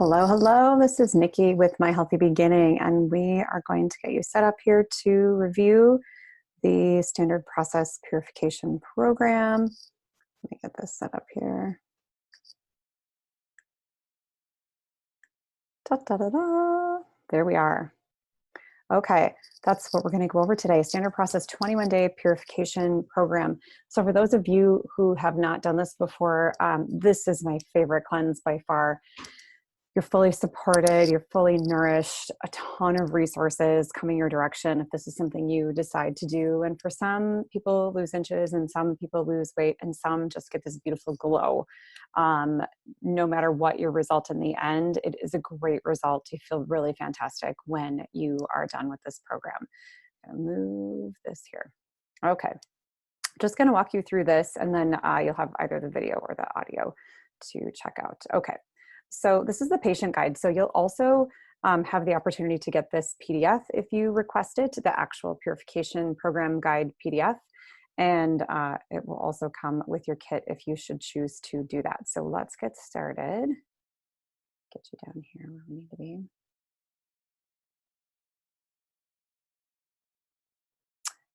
Hello, hello. This is Nikki with My Healthy Beginning, and we are going to get you set up here to review the Standard Process Purification Program. Let me get this set up here. Da, da, da, da. There we are. Okay, that's what we're going to go over today. Standard Process 21-day Purification Program. So for those of you who have not done this before, this is my favorite cleanse by far. You're fully supported, you're fully nourished, a ton of resources coming your direction if this is something you decide to do. And for some people lose inches and some people lose weight and some just get this beautiful glow. No matter what your result in the end, it is a great result. You feel really fantastic when you are done with this program. I'm gonna move this here. Okay, just gonna walk you through this and then you'll have either the video or the audio to check out. Okay. So this is the patient guide. So you'll also have the opportunity to get this PDF if you request it, the actual Purification Program Guide PDF. And it will also come with your kit if you should choose to do that. So let's get started. Get you down here where we need to be.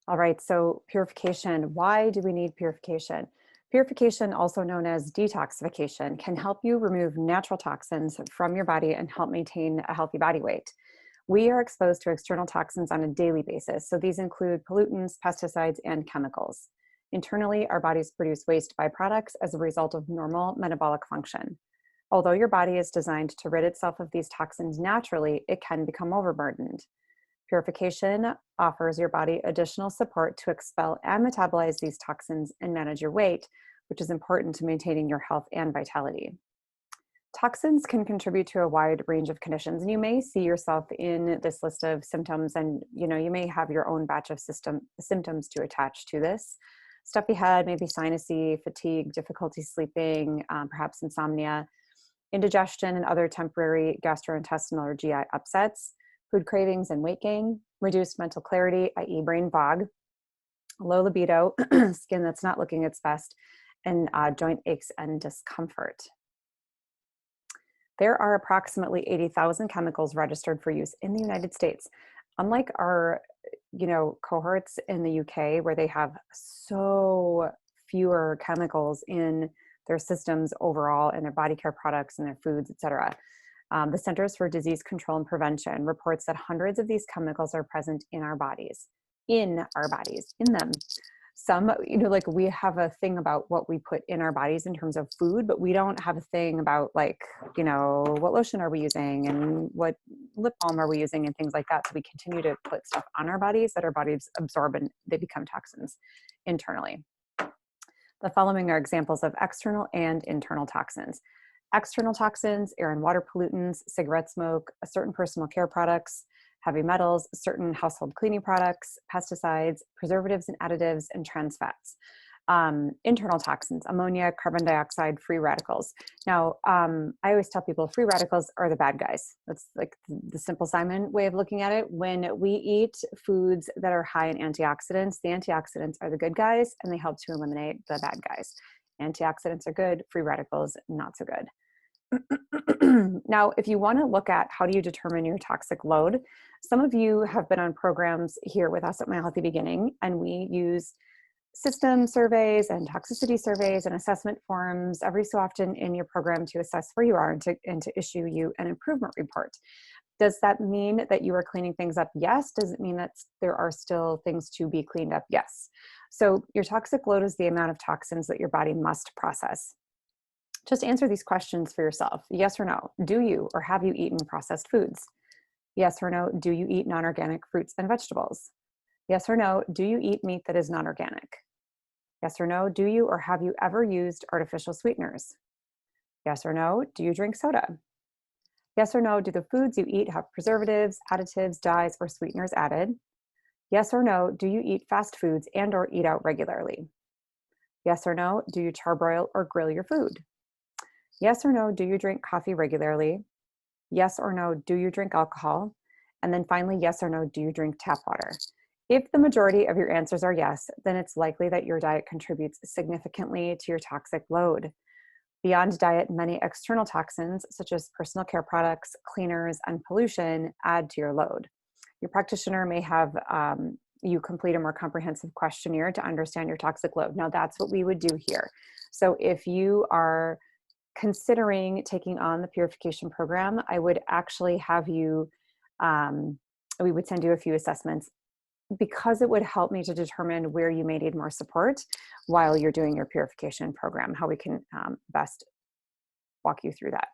All right, so purification. Why do we need purification? Purification, also known as detoxification, can help you remove natural toxins from your body and help maintain a healthy body weight. We are exposed to external toxins on a daily basis, so these include pollutants, pesticides, and chemicals. Internally, our bodies produce waste byproducts as a result of normal metabolic function. Although your body is designed to rid itself of these toxins naturally, it can become overburdened. Purification offers your body additional support to expel and metabolize these toxins and manage your weight, which is important to maintaining your health and vitality. Toxins can contribute to a wide range of conditions, and you may see yourself in this list of symptoms, and you may have your own batch of symptoms to attach to this. Stuffy head, maybe sinusy, fatigue, difficulty sleeping, perhaps insomnia, indigestion and other temporary gastrointestinal or GI upsets, food cravings and weight gain, reduced mental clarity, i.e. brain fog, low libido, skin that's not looking its best, and joint aches and discomfort. There are approximately 80,000 chemicals registered for use in the United States. Unlike our, cohorts in the UK where they have so fewer chemicals in their systems overall and their body care products and their foods, etc. The Centers for Disease Control and Prevention reports that hundreds of these chemicals are present in our bodies, in them. Some, we have a thing about what we put in our bodies in terms of food, but we don't have a thing about what lotion are we using and what lip balm are we using and things like that. So we continue to put stuff on our bodies that our bodies absorb and they become toxins internally. The following are examples of external and internal toxins. External toxins, air and water pollutants, cigarette smoke, certain personal care products, heavy metals, certain household cleaning products, pesticides, preservatives and additives, and trans fats. Internal toxins, ammonia, carbon dioxide, free radicals. Now, I always tell people free radicals are the bad guys. That's like the Simple Simon way of looking at it. When we eat foods that are high in antioxidants, the antioxidants are the good guys and they help to eliminate the bad guys. Antioxidants are good, free radicals, not so good. Now, if you want to look at how do you determine your toxic load, some of you have been on programs here with us at My Healthy Beginning, and we use system surveys and toxicity surveys and assessment forms every so often in your program to assess where you are and to issue you an improvement report. Does that mean that you are cleaning things up? Yes. Does it mean that there are still things to be cleaned up? Yes. So your toxic load is the amount of toxins that your body must process. Just answer these questions for yourself. Yes or no. Do you or have you eaten processed foods? Yes or no. Do you eat non-organic fruits and vegetables? Yes or no. Do you eat meat that is non-organic? Yes or no. Do you or have you ever used artificial sweeteners? Yes or no. Do you drink soda? Yes or no. Do the foods you eat have preservatives, additives, dyes, or sweeteners added? Yes or no. Do you eat fast foods and or eat out regularly? Yes or no. Do you charbroil or grill your food? Yes or no, do you drink coffee regularly? Yes or no, do you drink alcohol? And then finally, yes or no, do you drink tap water? If the majority of your answers are yes, then it's likely that your diet contributes significantly to your toxic load. Beyond diet, many external toxins, such as personal care products, cleaners, and pollution, add to your load. Your practitioner may have you complete a more comprehensive questionnaire to understand your toxic load. Now, that's what we would do here. So if you are considering taking on the purification program, I would actually have you, we would send you a few assessments, because it would help me to determine where you may need more support while you're doing your purification program, how we can best walk you through that.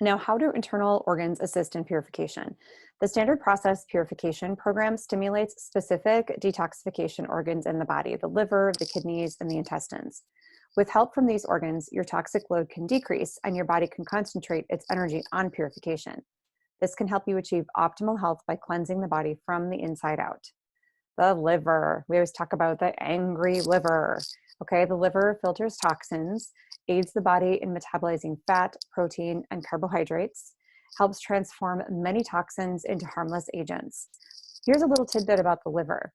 Now, how do internal organs assist in purification? The standard process purification program stimulates specific detoxification organs in the body, the liver, the kidneys, and the intestines. With help from these organs, your toxic load can decrease and your body can concentrate its energy on purification. This can help you achieve optimal health by cleansing the body from the inside out. The liver, we always talk about the angry liver. Okay, the liver filters toxins, aids the body in metabolizing fat, protein, and carbohydrates, helps transform many toxins into harmless agents. Here's a little tidbit about the liver.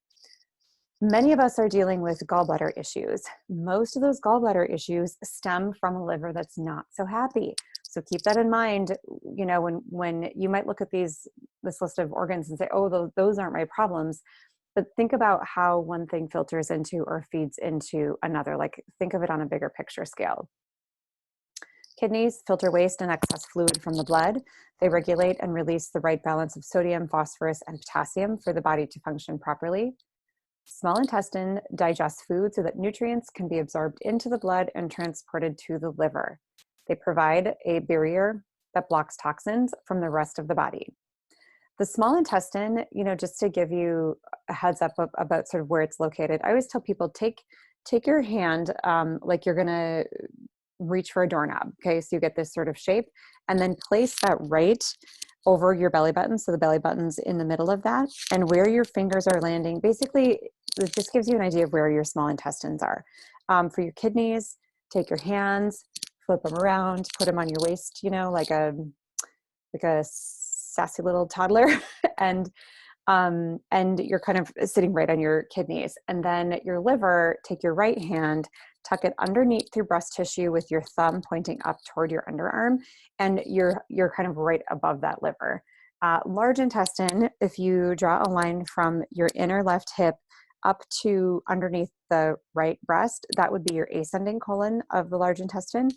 Many of us are dealing with gallbladder issues. Most of those gallbladder issues stem from a liver that's not so happy. So keep that in mind, you know, when you might look at this list of organs and say, oh, those aren't my problems. But think about how one thing filters into or feeds into another. Like, think of it on a bigger picture scale. Kidneys filter waste and excess fluid from the blood. They regulate and release the right balance of sodium, phosphorus, and potassium for the body to function properly. Small intestine digests food so that nutrients can be absorbed into the blood and transported to the liver. They provide a barrier that blocks toxins from the rest of the body. The small intestine, you know, just to give you a heads up about sort of where it's located, I always tell people, take your hand like you're gonna reach for a doorknob, okay? So you get this sort of shape, and then place that right over your belly button. So the belly button's in the middle of that, and where your fingers are landing, basically, it just gives you an idea of where your small intestines are. For your kidneys, take your hands, flip them around, put them on your waist, you know, like a sassy little toddler, and you're kind of sitting right on your kidneys. And then your liver, take your right hand, tuck it underneath your breast tissue with your thumb pointing up toward your underarm, and you're kind of right above that liver. Large intestine, if you draw a line from your inner left hip up to underneath the right breast, that would be your ascending colon of the large intestine.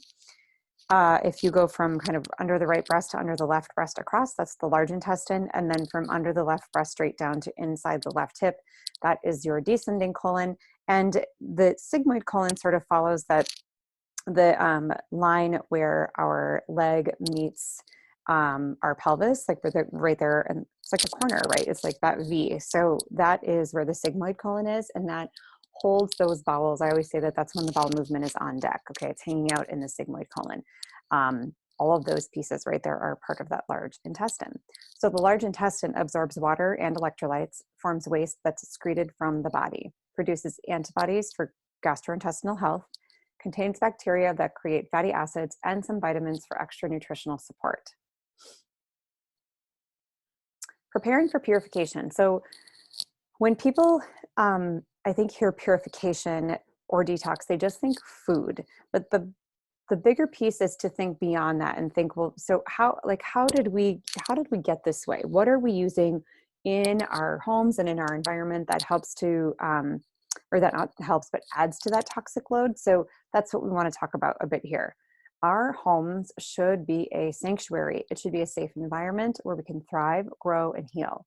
If you go from kind of under the right breast to under the left breast across, that's the large intestine. And then from under the left breast straight down to inside the left hip, that is your descending colon. And the sigmoid colon sort of follows the line where our leg meets our pelvis, like right there, and it's like a corner, right? It's like that V. So that is where the sigmoid colon is, and that holds those bowels. I always say that that's when the bowel movement is on deck. Okay, it's hanging out in the sigmoid colon. All of those pieces right there are part of that large intestine. So the large intestine absorbs water and electrolytes, forms waste that's excreted from the body, produces antibodies for gastrointestinal health, contains bacteria that create fatty acids, and some vitamins for extra nutritional support. Preparing for purification. So when people, I think, hear purification or detox, they just think food. But the bigger piece is to think beyond that and think, well, so how did we get this way? What are we using in our homes and in our environment that helps to, or that not helps, but adds to that toxic load? So that's what we want to talk about a bit here. Our homes should be a sanctuary. It should be a safe environment where we can thrive, grow, and heal.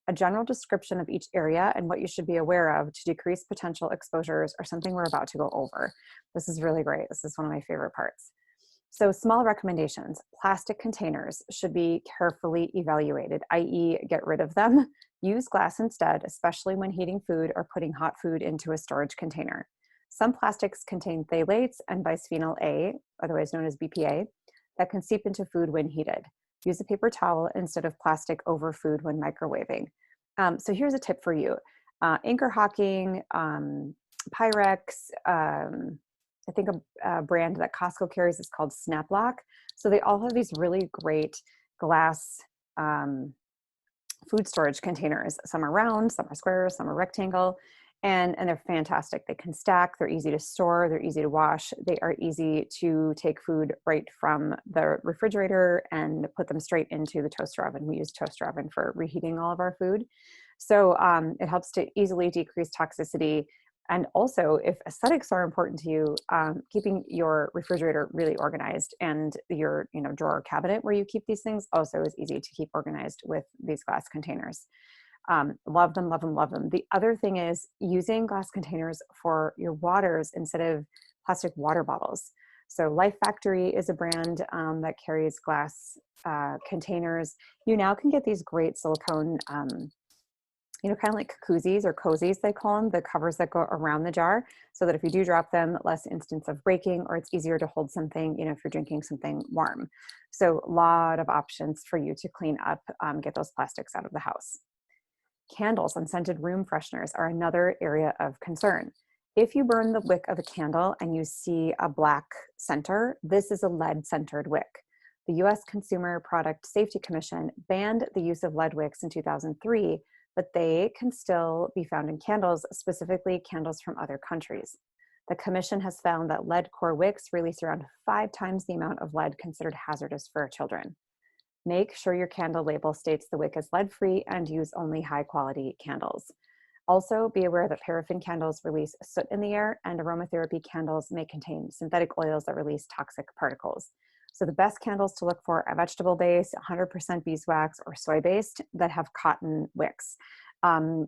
A general description of each area and what you should be aware of to decrease potential exposures are something we're about to go over. This is really great. This is one of my favorite parts. So small recommendations. Plastic containers should be carefully evaluated, i.e. get rid of them. Use glass instead, especially when heating food or putting hot food into a storage container. Some plastics contain phthalates and bisphenol A, otherwise known as BPA, that can seep into food when heated. Use a paper towel instead of plastic over food when microwaving. So here's a tip for you. Anchor Hocking, Pyrex, I think a brand that Costco carries is called Snaplock. So they all have these really great glass food storage containers. Some are round, some are square, some are rectangle. And they're fantastic. They can stack, they're easy to store, they're easy to wash, they are easy to take food right from the refrigerator and put them straight into the toaster oven. We use toaster oven for reheating all of our food. So it helps to easily decrease toxicity. And also, if aesthetics are important to you, keeping your refrigerator really organized and your drawer cabinet where you keep these things also is easy to keep organized with these glass containers. Love them, love them, love them. The other thing is using glass containers for your waters instead of plastic water bottles. So Life Factory is a brand that carries glass containers. You now can get these great silicone, kind of like koozies or cozies, they call them, the covers that go around the jar, so that if you do drop them, less instance of breaking, or it's easier to hold something, if you're drinking something warm. So a lot of options for you to clean up, get those plastics out of the house. Candles and scented room fresheners are another area of concern. If you burn the wick of a candle and you see a black center, this is a lead-centered wick. The U.S. Consumer Product Safety Commission banned the use of lead wicks in 2003, but they can still be found in candles, specifically candles from other countries. The commission has found that lead core wicks release around 5 times the amount of lead considered hazardous for children. Make sure your candle label states the wick is lead-free and use only high-quality candles. Also, be aware that paraffin candles release soot in the air, and aromatherapy candles may contain synthetic oils that release toxic particles. So the best candles to look for are vegetable-based, 100% beeswax, or soy-based that have cotton wicks.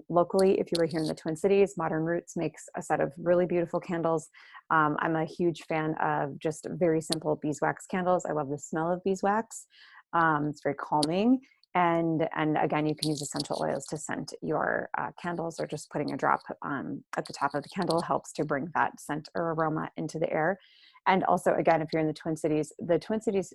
Locally, if you were here in the Twin Cities, Modern Roots makes a set of really beautiful candles. I'm a huge fan of just very simple beeswax candles. I love the smell of beeswax. It's very calming. And again, you can use essential oils to scent your candles, or just putting a drop at the top of the candle helps to bring that scent or aroma into the air. And also, again, if you're in the Twin Cities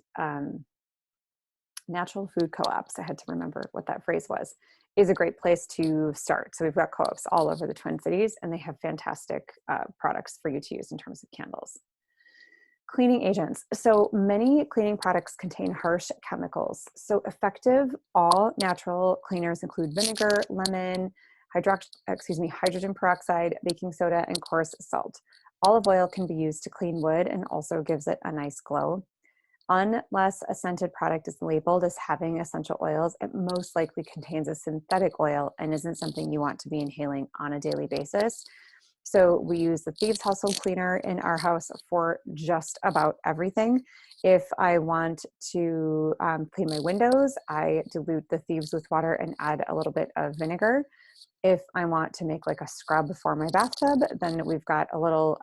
Natural Food Co-ops, I had to remember what that phrase was, is a great place to start. So we've got co-ops all over the Twin Cities, and they have fantastic products for you to use in terms of candles. Cleaning agents. So many cleaning products contain harsh chemicals. So effective all natural cleaners include vinegar, lemon, hydrogen peroxide, baking soda, and coarse salt. Olive oil can be used to clean wood and also gives it a nice glow. Unless a scented product is labeled as having essential oils, it most likely contains a synthetic oil and isn't something you want to be inhaling on a daily basis. So we use the Thieves Household Cleaner in our house for just about everything. If I want to clean my windows, I dilute the Thieves with water and add a little bit of vinegar. If I want to make like a scrub for my bathtub, then we've got a little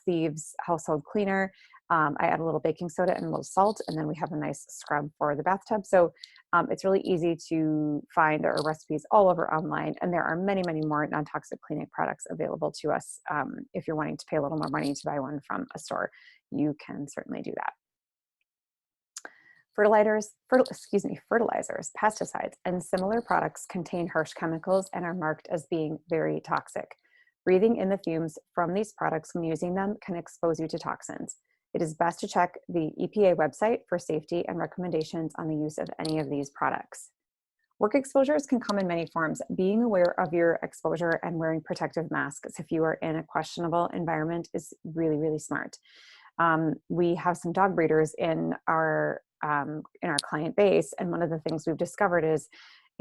Thieves Household Cleaner. I add a little baking soda and a little salt, and then we have a nice scrub for the bathtub. So it's really easy to find. There are recipes all over online, and there are many, many more non-toxic cleaning products available to us. If you're wanting to pay a little more money to buy one from a store, you can certainly do that. Fertilizers, pesticides, and similar products contain harsh chemicals and are marked as being very toxic. Breathing in the fumes from these products when using them can expose you to toxins. It is best to check the EPA website for safety and recommendations on the use of any of these products. Work exposures can come in many forms. Being aware of your exposure and wearing protective masks if you are in a questionable environment is really, really smart. We have some dog breeders in our client base, and one of the things we've discovered is,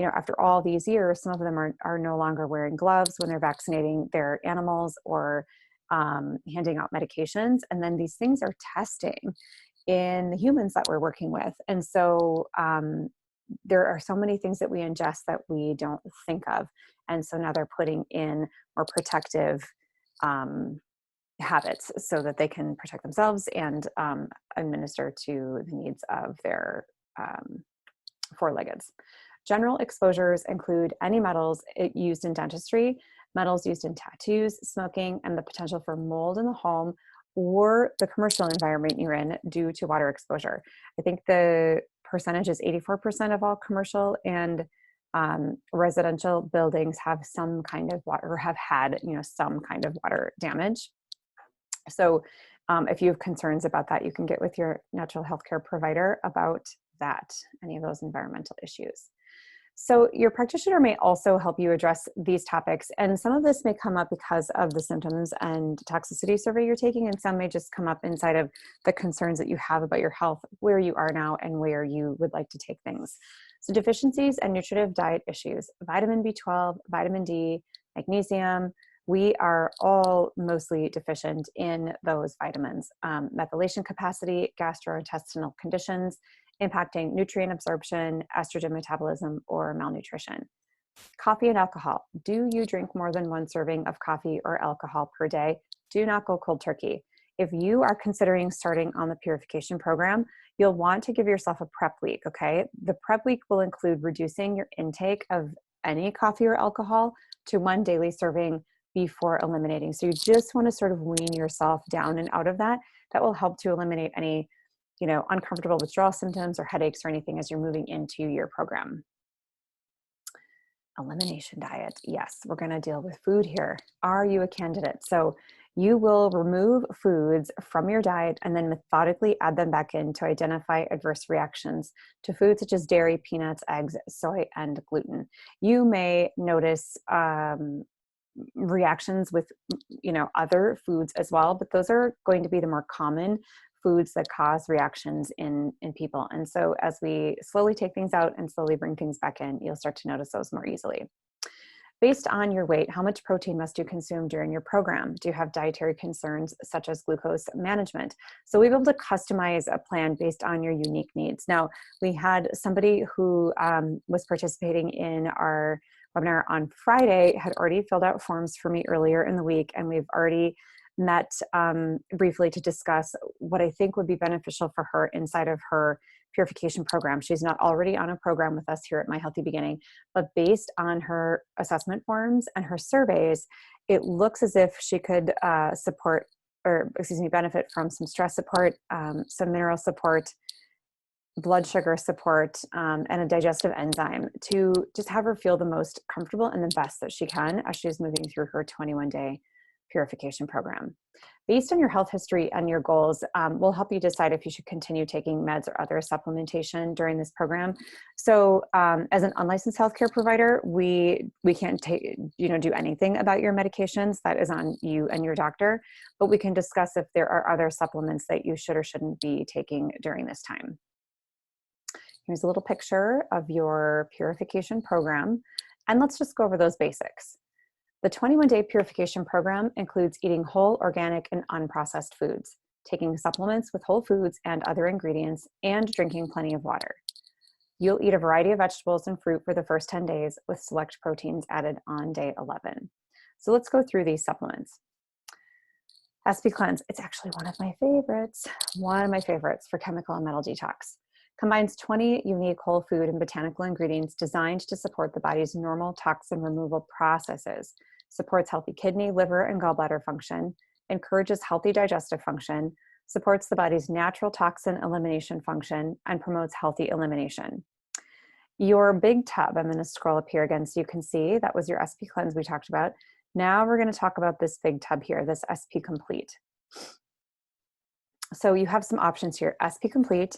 after all these years, some of them are no longer wearing gloves when they're vaccinating their animals or handing out medications. And then these things are testing in the humans that we're working with. And so there are so many things that we ingest that we don't think of. And so now they're putting in more protective habits so that they can protect themselves and administer to the needs of their four-leggeds. General exposures include any metals used in dentistry, metals used in tattoos, smoking, and the potential for mold in the home or the commercial environment you're in due to water exposure. I think the percentage is 84% of all commercial and residential buildings have some kind of water, or have had, some kind of water damage. So if you have concerns about that, you can get with your natural healthcare provider about that, any of those environmental issues. So your practitioner may also help you address these topics, and some of this may come up because of the symptoms and toxicity survey you're taking, and some may just come up inside of the concerns that you have about your health, where you are now and where you would like to take things. So deficiencies and nutritive diet issues, vitamin B12, vitamin D, magnesium, we are all mostly deficient in those vitamins. Methylation capacity, gastrointestinal conditions, impacting nutrient absorption, estrogen metabolism, or malnutrition. Coffee and alcohol. Do you drink more than one serving of coffee or alcohol per day? Do not go cold turkey. If you are considering starting on the Purification Program, you'll want to give yourself a prep week, okay? The prep week will include reducing your intake of any coffee or alcohol to one daily serving before eliminating. So you just want to sort of wean yourself down and out of that. That will help to eliminate any, uncomfortable withdrawal symptoms or headaches or anything as you're moving into your program. Elimination diet. Yes, we're going to deal with food here. Are you a candidate? So you will remove foods from your diet and then methodically add them back in to identify adverse reactions to foods such as dairy, peanuts, eggs, soy, and gluten. You may notice reactions with other foods as well, but those are going to be the more common foods that cause reactions in people. And so as we slowly take things out and slowly bring things back in, you'll start to notice those more easily. Based on your weight, how much protein must you consume during your program? Do you have dietary concerns such as glucose management? So we've been able to customize a plan based on your unique needs. Now, we had somebody who was participating in our webinar on Friday, had already filled out forms for me earlier in the week, and we've already met briefly to discuss what I think would be beneficial for her inside of her purification program. She's not already on a program with us here at My Healthy Beginning, but based on her assessment forms and her surveys, it looks as if she could benefit from some stress support, some mineral support, blood sugar support, and a digestive enzyme to just have her feel the most comfortable and the best that she can as she's moving through her 21-day purification program. Based on your health history and your goals, we'll help you decide if you should continue taking meds or other supplementation during this program. So as an unlicensed healthcare provider, we can't do anything about your medications. That is on you and your doctor, but we can discuss if there are other supplements that you should or shouldn't be taking during this time. Here's a little picture of your purification program, and let's just go over those basics. The 21-day purification program includes eating whole, organic, and unprocessed foods, taking supplements with whole foods and other ingredients, and drinking plenty of water. You'll eat a variety of vegetables and fruit for the first 10 days with select proteins added on day 11. So let's go through these supplements. SP Cleanse, it's actually one of my favorites for chemical and metal detox. Combines 20 unique whole food and botanical ingredients designed to support the body's normal toxin removal processes, supports healthy kidney, liver, and gallbladder function, encourages healthy digestive function, supports the body's natural toxin elimination function, and promotes healthy elimination. Your big tub, I'm going to scroll up here again so you can see, that was your SP Cleanse we talked about. Now we're going to talk about this big tub here, this SP Complete. So you have some options here, SP Complete,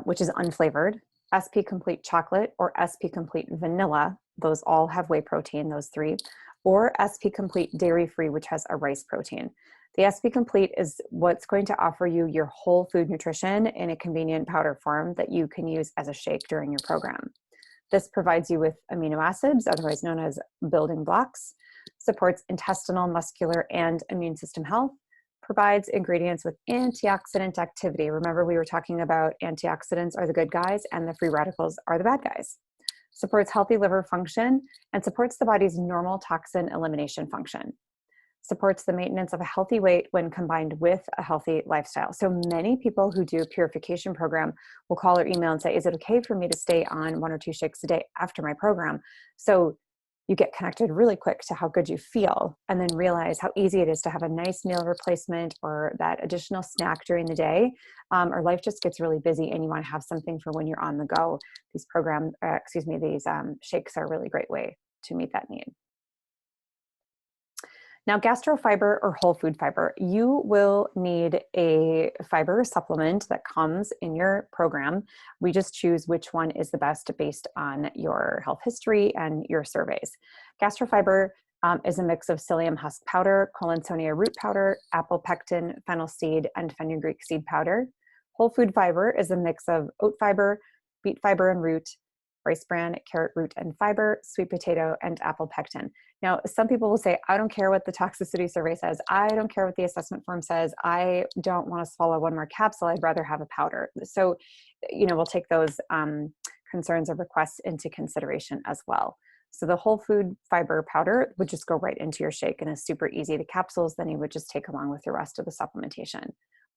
which is unflavored, SP Complete Chocolate, or SP Complete Vanilla. Those all have whey protein, those three. Or SP Complete Dairy-Free, which has a rice protein. The SP Complete is what's going to offer you your whole food nutrition in a convenient powder form that you can use as a shake during your program. This provides you with amino acids, otherwise known as building blocks, supports intestinal, muscular, and immune system health, provides ingredients with antioxidant activity. Remember, we were talking about antioxidants are the good guys and the free radicals are the bad guys. Supports healthy liver function and supports the body's normal toxin elimination function. Supports the maintenance of a healthy weight when combined with a healthy lifestyle. So many people who do a purification program will call or email and say, is it okay for me to stay on 1 or 2 shakes a day after my program? So you get connected really quick to how good you feel, and then realize how easy it is to have a nice meal replacement or that additional snack during the day, or life just gets really busy and you want to have something for when you're on the go. These shakes are a really great way to meet that need. Now, gastrofiber or whole food fiber, you will need a fiber supplement that comes in your program. We just choose which one is the best based on your health history and your surveys. Gastrofiber is a mix of psyllium husk powder, collinsonia root powder, apple pectin, fennel seed, and fenugreek seed powder. Whole food fiber is a mix of oat fiber, beet fiber and root, rice bran, carrot root and fiber, sweet potato, and apple pectin. Now, some people will say, I don't care what the toxicity survey says. I don't care what the assessment form says. I don't want to swallow one more capsule. I'd rather have a powder. So, we'll take those concerns or requests into consideration as well. So the whole food fiber powder would just go right into your shake and is super easy to capsules. Then you would just take along with the rest of the supplementation.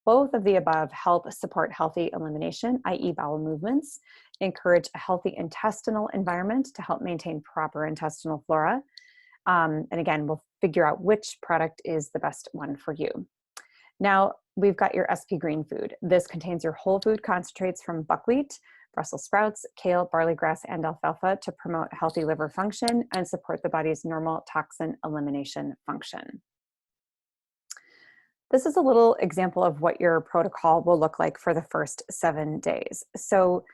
Both of the above help support healthy elimination, i.e. bowel movements, encourage a healthy intestinal environment to help maintain proper intestinal flora. And again, we'll figure out which product is the best one for you. Now, we've got your SP Green Food. This contains your whole food concentrates from buckwheat, Brussels sprouts, kale, barley grass, and alfalfa to promote healthy liver function and support the body's normal toxin elimination function. This is a little example of what your protocol will look like for the first 7 days. So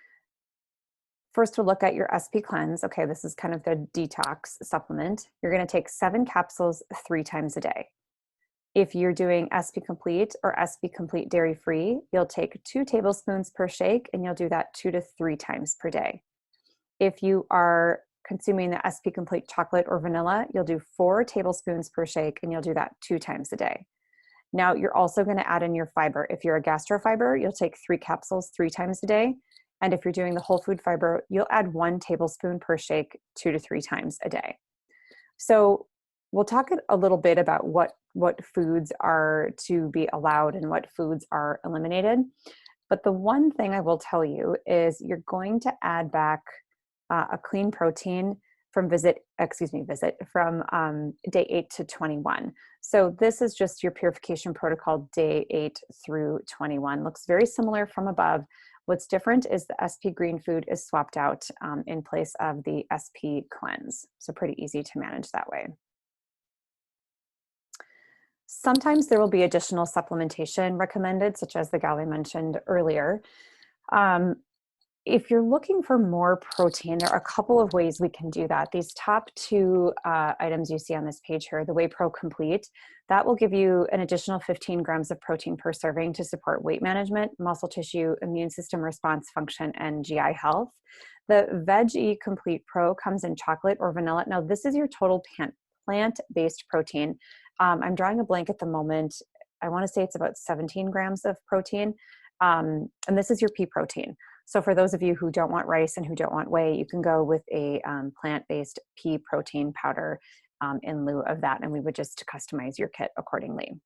first we'll look at your SP Cleanse. Okay, this is kind of the detox supplement. You're going to take 7 capsules 3 times a day. If you're doing SP Complete or SP Complete Dairy Free, you'll take 2 tablespoons per shake and you'll do that 2 to 3 times per day. If you are consuming the SP Complete chocolate or vanilla, you'll do 4 tablespoons per shake and you'll do that 2 times a day. Now, you're also going to add in your fiber. If you're a gastrofiber, you'll take 3 capsules 3 times a day. And if you're doing the whole food fiber, you'll add 1 tablespoon per shake 2 to 3 times a day. So we'll talk a little bit about what foods are to be allowed and what foods are eliminated. But the one thing I will tell you is you're going to add back a clean protein from day 8 to 21. So this is just your purification protocol day 8 through 21. Looks very similar from above. What's different is the SP Green Food is swapped out in place of the SP Cleanse. So pretty easy to manage that way. Sometimes there will be additional supplementation recommended, such as the gal I mentioned earlier. If you're looking for more protein, there are a couple of ways we can do that. These top 2 items you see on this page here, the Whey Pro Complete, that will give you an additional 15 grams of protein per serving to support weight management, muscle tissue, immune system response function, and GI health. The Veggie Complete Pro comes in chocolate or vanilla. Now, this is your total plant-based protein. I'm drawing a blank at the moment. I want to say it's about 17 grams of protein. And this is your pea protein. So for those of you who don't want rice and who don't want whey, you can go with a plant-based pea protein powder in lieu of that, and we would just customize your kit accordingly.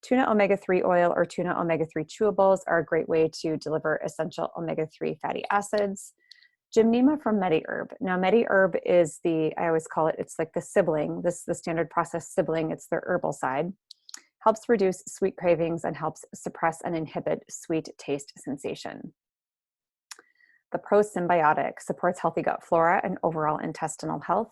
Tuna omega-3 oil or tuna omega-3 chewables are a great way to deliver essential omega-3 fatty acids. Gymnema from MediHerb. Now MediHerb is I always call it, it's like the sibling, the standard process sibling, it's the herbal side. Helps reduce sweet cravings and helps suppress and inhibit sweet taste sensation. The Pro-Symbiotic supports healthy gut flora and overall intestinal health.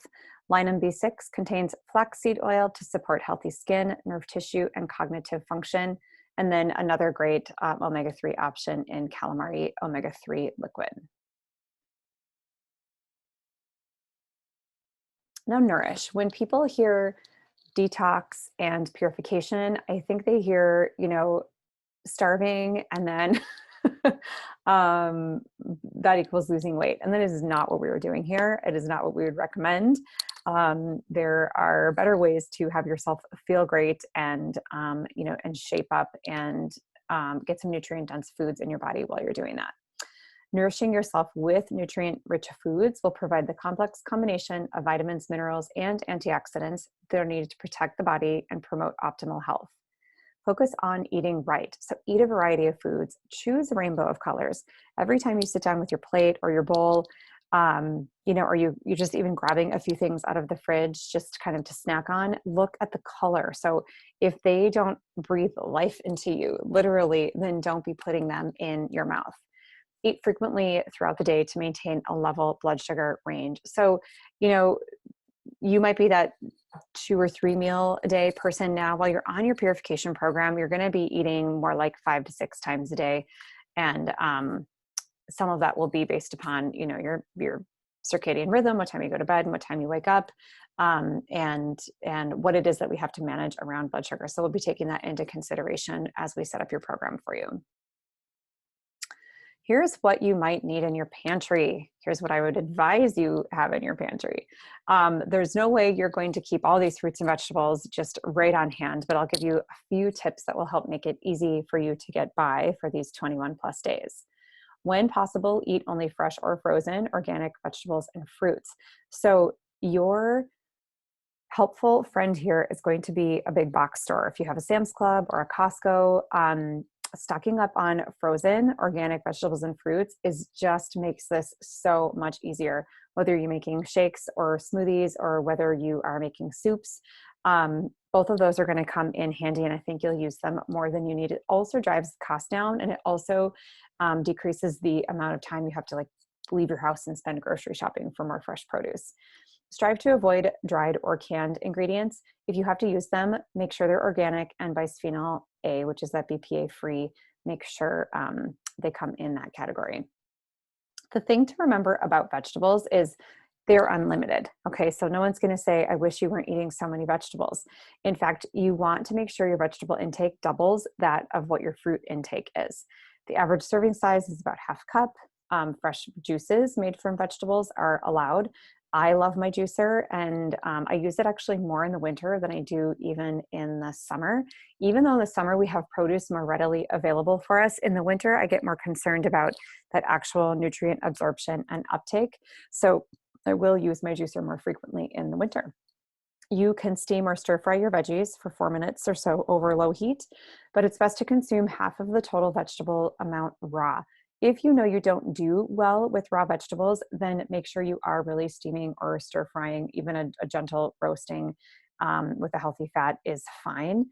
Linum B6 contains flaxseed oil to support healthy skin, nerve tissue, and cognitive function. And then another great omega-3 option in calamari omega-3 liquid. Now, Nourish. When people hear detox and purification, I think they hear, starving and then that equals losing weight. And that is not what we were doing here. It is not what we would recommend. There are better ways to have yourself feel great and, and shape up and get some nutrient-dense foods in your body while you're doing that. Nourishing yourself with nutrient-rich foods will provide the complex combination of vitamins, minerals, and antioxidants that are needed to protect the body and promote optimal health. Focus on eating right. So eat a variety of foods. Choose a rainbow of colors. Every time you sit down with your plate or your bowl, or you're just even grabbing a few things out of the fridge just kind of to snack on, look at the color. So if they don't breathe life into you, literally, then don't be putting them in your mouth. Eat frequently throughout the day to maintain a level blood sugar range. So, you might be that 2 or 3 meal a day person now. While you're on your purification program, you're going to be eating more like 5 to 6 times a day. And some of that will be based upon, your circadian rhythm, what time you go to bed and what time you wake up, and what it is that we have to manage around blood sugar. So we'll be taking that into consideration as we set up your program for you. Here's what you might need in your pantry. Here's what I would advise you have in your pantry. There's no way you're going to keep all these fruits and vegetables just right on hand, but I'll give you a few tips that will help make it easy for you to get by for these 21 plus days. When possible, eat only fresh or frozen organic vegetables and fruits. So your helpful friend here is going to be a big box store. If you have a Sam's Club or a Costco, stocking up on frozen organic vegetables and fruits just makes this so much easier. Whether you're making shakes or smoothies or whether you are making soups, both of those are going to come in handy, and I think you'll use them more than you need. It also drives costs down, and it also decreases the amount of time you have to leave your house and spend grocery shopping for more fresh produce. Strive to avoid dried or canned ingredients. If you have to use them, make sure they're organic and bisphenol A, which is that BPA free. Make sure they come in that category. The thing to remember about vegetables is they're unlimited. Okay, so no one's going to say, I wish you weren't eating so many vegetables. In fact, you want to make sure your vegetable intake doubles that of what your fruit intake is. The average serving size is about half cup. Fresh juices made from vegetables are allowed. I love my juicer, and I use it actually more in the winter than I do even in the summer. Even though in the summer we have produce more readily available for us, in the winter I get more concerned about that actual nutrient absorption and uptake. So I will use my juicer more frequently in the winter. You can steam or stir fry your veggies for 4 minutes or so over low heat, but it's best to consume half of the total vegetable amount raw. If you know you don't do well with raw vegetables, then make sure you are really steaming or stir frying. Even a gentle roasting with a healthy fat is fine.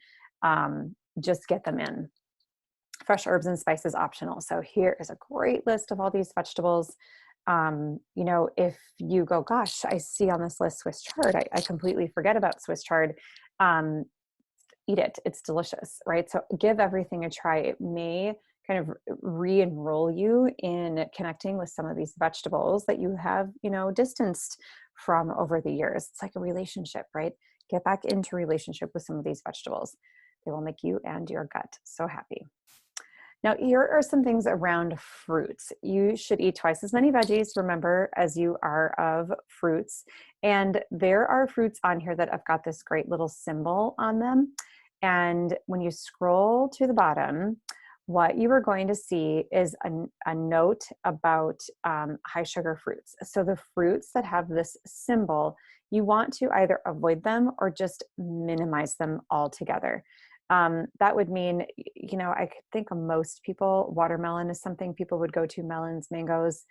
Just get them in. Fresh herbs and spices optional. So here is a great list of all these vegetables. If you go, gosh, I see on this list Swiss chard, I completely forget about Swiss chard. Eat it. It's delicious, right? So give everything a try. It may kind of re-enroll you in connecting with some of these vegetables that you have, distanced from over the years. It's like a relationship, right? Get back into relationship with some of these vegetables. They will make you and your gut so happy. Now, here are some things around fruits. You should eat twice as many veggies, remember, as you are of fruits. And there are fruits on here that have got this great little symbol on them. And when you scroll to the bottom, what you are going to see is a note about high sugar fruits. So the fruits that have this symbol, you want to either avoid them or just minimize them altogether. That would mean, I could think of most people, watermelon is something people would go to, melons, mangoes,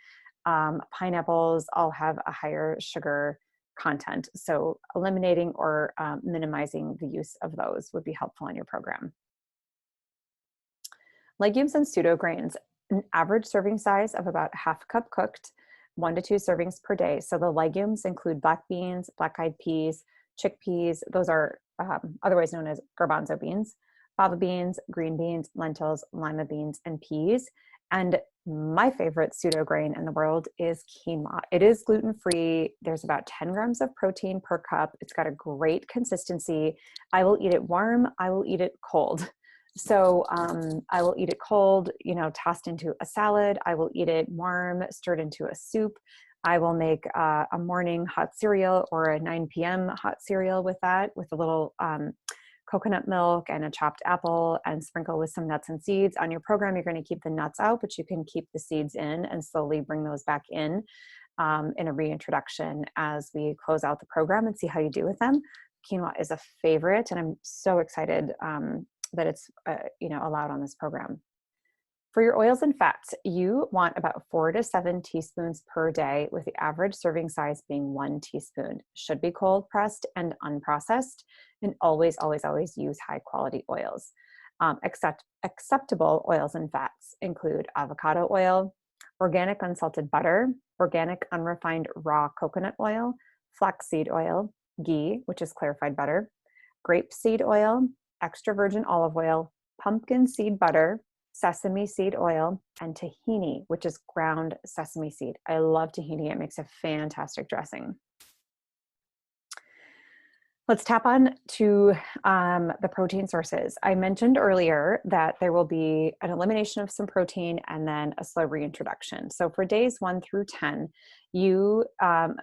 pineapples all have a higher sugar content. So eliminating or minimizing the use of those would be helpful in your program. Legumes and pseudo grains, an average serving size of about half cup cooked, 1 to 2 servings per day. So the legumes include black beans, black-eyed peas, chickpeas. Those are otherwise known as garbanzo beans, fava beans, green beans, lentils, lima beans, and peas. And my favorite pseudo grain in the world is quinoa. It is gluten-free. There's about 10 grams of protein per cup. It's got a great consistency. I will eat it warm. I will eat it cold. So I will eat it cold, tossed into a salad. I will eat it warm, stirred into a soup. I will make a morning hot cereal or a 9 p.m. hot cereal with that, with a little coconut milk and a chopped apple, and sprinkle with some nuts and seeds. On your program, you're going to keep the nuts out, but you can keep the seeds in and slowly bring those back in a reintroduction as we close out the program and see how you do with them. Quinoa is a favorite, and I'm so excited that it's allowed on this program. For your oils and fats, you want about 4 to 7 teaspoons per day, with the average serving size being 1 teaspoon. Should be cold pressed and unprocessed, and always, always, always use high quality oils. Acceptable oils and fats include avocado oil, organic unsalted butter, organic unrefined raw coconut oil, flaxseed oil, ghee, which is clarified butter, grapeseed oil, extra virgin olive oil, pumpkin seed butter, sesame seed oil, and tahini, which is ground sesame seed. I love tahini. It makes a fantastic dressing. Let's tap on to the protein sources. I mentioned earlier that there will be an elimination of some protein and then a slow reintroduction. So for days 1 through 10, you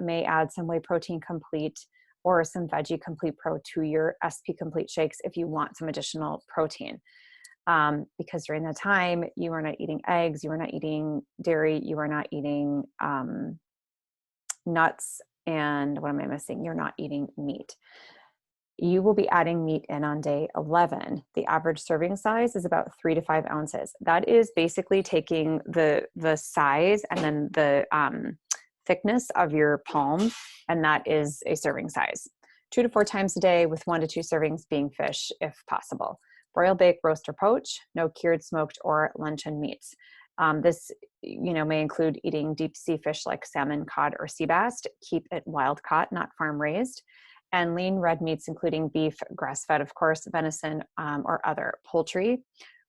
may add some whey protein complete or some veggie complete pro to your SP complete shakes if you want some additional protein. Because during that time, you are not eating eggs, you are not eating dairy, you are not eating nuts, and what am I missing? You're not eating meat. You will be adding meat in on day 11. The average serving size is about 3 to 5 ounces. That is basically taking the size and then the thickness of your palm, and that is a serving size. 2 to 4 times a day with 1 to 2 servings being fish if possible. Broil, bake, roast, or poach. No cured, smoked, or luncheon meats. This may include eating deep sea fish like salmon, cod, or sea bass. Keep it wild caught, not farm raised. And lean red meats, including beef, grass-fed, of course, venison, or other poultry,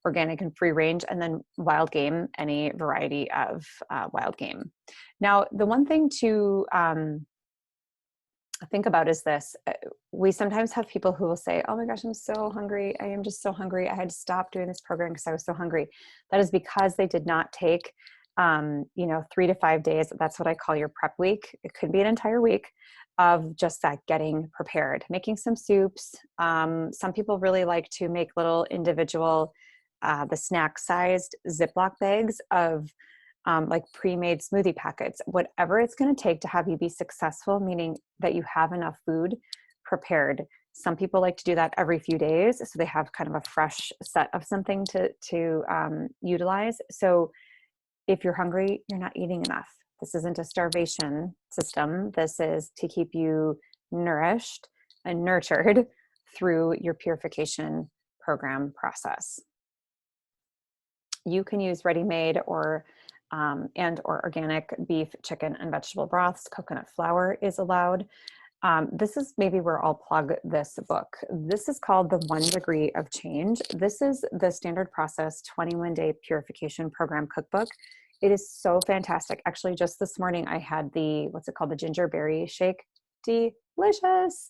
organic and free range, and then wild game, any variety of wild game. Now, the one thing to think about is this. We sometimes have people who will say, oh my gosh, I'm so hungry. I am just so hungry. I had to stop doing this program because I was so hungry. That is because they did not take 3 to 5 days. That's what I call your prep week. It could be an entire week of just that getting prepared, making some soups. Some people really like to make little individual, the snack sized Ziploc bags of like pre-made smoothie packets, whatever it's going to take to have you be successful, meaning that you have enough food prepared. Some people like to do that every few days, so they have kind of a fresh set of something to utilize. So if you're hungry, you're not eating enough. This isn't a starvation system. This is to keep you nourished and nurtured through your purification program process. You can use ready-made or organic beef, chicken, and vegetable broths. Coconut flour is allowed. This is maybe where I'll plug this book. This is called The 1 Degree of Change. This is the standard process 21-day purification program cookbook. It is so fantastic. Actually, just this morning I had the ginger berry shake. Delicious.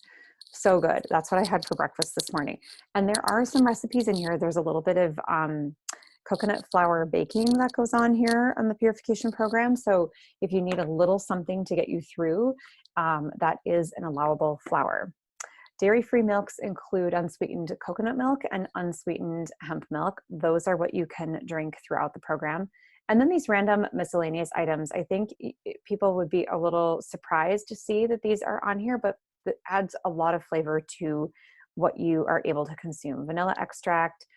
So good. That's what I had for breakfast this morning. And there are some recipes in here. There's a little bit of coconut flour baking that goes on here on the purification program. So if you need a little something to get you through, that is an allowable flour. Dairy-free milks include unsweetened coconut milk and unsweetened hemp milk. Those are what you can drink throughout the program. And then these random miscellaneous items, I think people would be a little surprised to see that these are on here, but it adds a lot of flavor to what you are able to consume. Vanilla extract,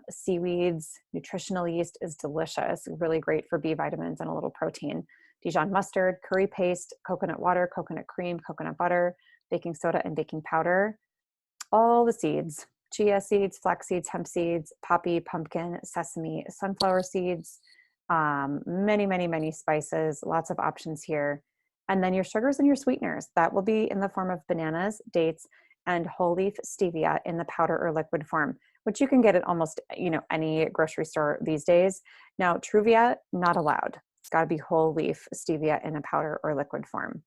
seaweeds, nutritional yeast is delicious, really great for B vitamins and a little protein. Dijon mustard, curry paste, coconut water, coconut cream, coconut butter, baking soda, and baking powder. All the seeds, chia seeds, flax seeds, hemp seeds, poppy, pumpkin, sesame, sunflower seeds, many spices, lots of options here. And then your sugars and your sweeteners, that will be in the form of bananas, dates, and whole leaf stevia in the powder or liquid form, which you can get at almost any grocery store these days. Now, Truvia, not allowed. It's got to be whole leaf stevia in a powder or liquid form.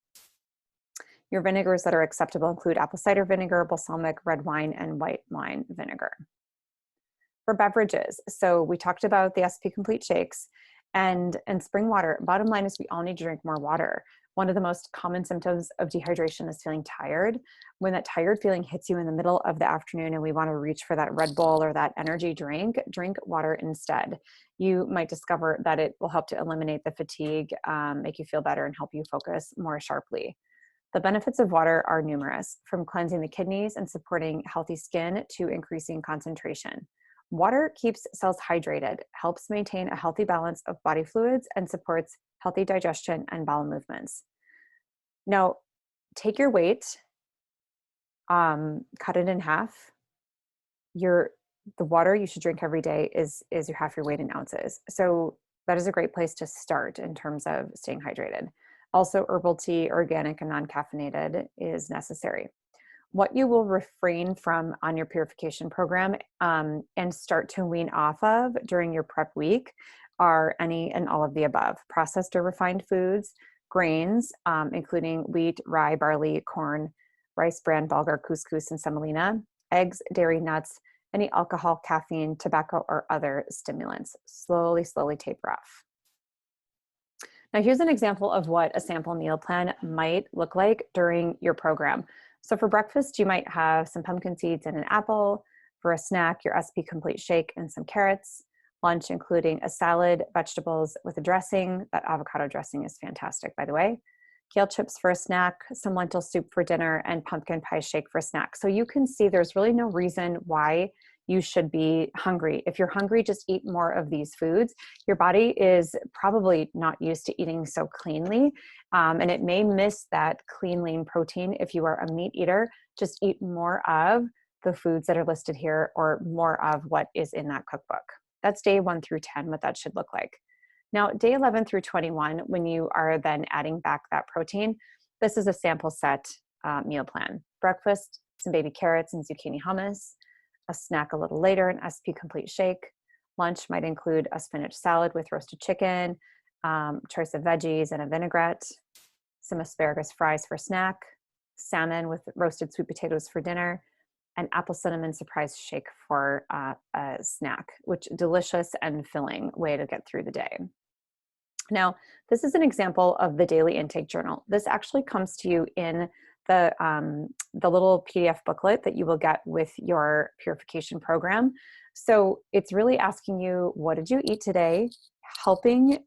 Your vinegars that are acceptable include apple cider vinegar, balsamic, red wine, and white wine vinegar. For beverages, so we talked about the SP Complete shakes and spring water. Bottom line is we all need to drink more water. One of the most common symptoms of dehydration is feeling tired. When that tired feeling hits you in the middle of the afternoon and we want to reach for that Red Bull or that energy drink, drink water instead. You might discover that it will help to eliminate the fatigue, make you feel better, and help you focus more sharply. The benefits of water are numerous, from cleansing the kidneys and supporting healthy skin to increasing concentration. Water keeps cells hydrated, helps maintain a healthy balance of body fluids, and supports healthy digestion and bowel movements. Now, take your weight, cut it in half. The water you should drink every day is half your weight in ounces. So that is a great place to start in terms of staying hydrated. Also, herbal tea, organic and non-caffeinated, is necessary. What you will refrain from on your purification program and start to wean off of during your prep week are any and all of the above: processed or refined foods, grains, including wheat, rye, barley, corn, rice bran, bulgur, couscous, and semolina, eggs, dairy, nuts, any alcohol, caffeine, tobacco, or other stimulants. Slowly, slowly taper off. Now, here's an example of what a sample meal plan might look like during your program. So for breakfast, you might have some pumpkin seeds and an apple. For a snack, your SP Complete shake and some carrots. Lunch, including a salad, vegetables with a dressing. That avocado dressing is fantastic, by the way. Kale chips for a snack, some lentil soup for dinner, and pumpkin pie shake for a snack. So you can see there's really no reason why you should be hungry. If you're hungry, just eat more of these foods. Your body is probably not used to eating so cleanly, and it may miss that clean, lean protein. If you are a meat eater, just eat more of the foods that are listed here, or more of what is in that cookbook. That's day 1 through 10, what that should look like. Now, day 11 through 21, when you are then adding back that protein, this is a sample set meal plan. Breakfast, some baby carrots and zucchini hummus. A snack a little later, an SP Complete shake. Lunch might include a spinach salad with roasted chicken, choice of veggies and a vinaigrette, some asparagus fries for snack, salmon with roasted sweet potatoes for dinner, and apple cinnamon surprise shake for a snack, which delicious and filling way to get through the day. Now, this is an example of the daily intake journal. This actually comes to you in the little PDF booklet that you will get with your purification program. So it's really asking you, what did you eat today? Helping,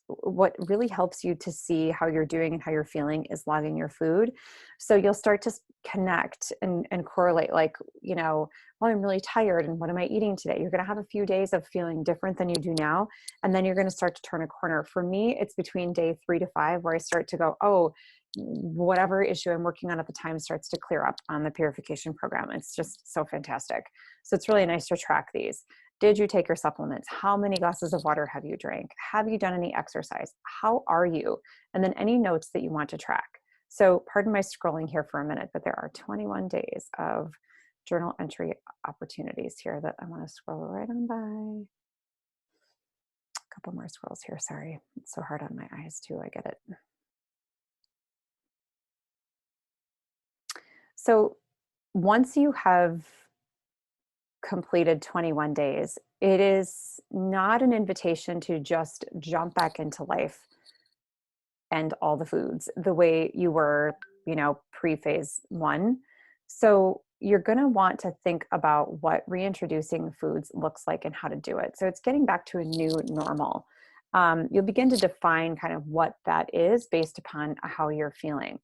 what really helps you to see how you're doing and how you're feeling is logging your food. So you'll start to connect and correlate, like, you know, well, I'm really tired, and what am I eating today? You're going to have a few days of feeling different than you do now, and then you're going to start to turn a corner. For me, it's between day 3 to 5 where I start to go, oh, whatever issue I'm working on at the time starts to clear up on the purification program. It's just so fantastic. So it's really nice to track these. Did you take your supplements? How many glasses of water have you drank? Have you done any exercise? How are you? And then any notes that you want to track. So pardon my scrolling here for a minute, but there are 21 days of journal entry opportunities here that I want to scroll right on by. A couple more scrolls here. Sorry. It's so hard on my eyes too. I get it. So once you have completed 21 days, it is not an invitation to just jump back into life and all the foods the way you were, you know, pre-phase 1. So you're going to want to think about what reintroducing foods looks like and how to do it. So it's getting back to a new normal. You'll begin to define kind of what that is based upon how you're feeling.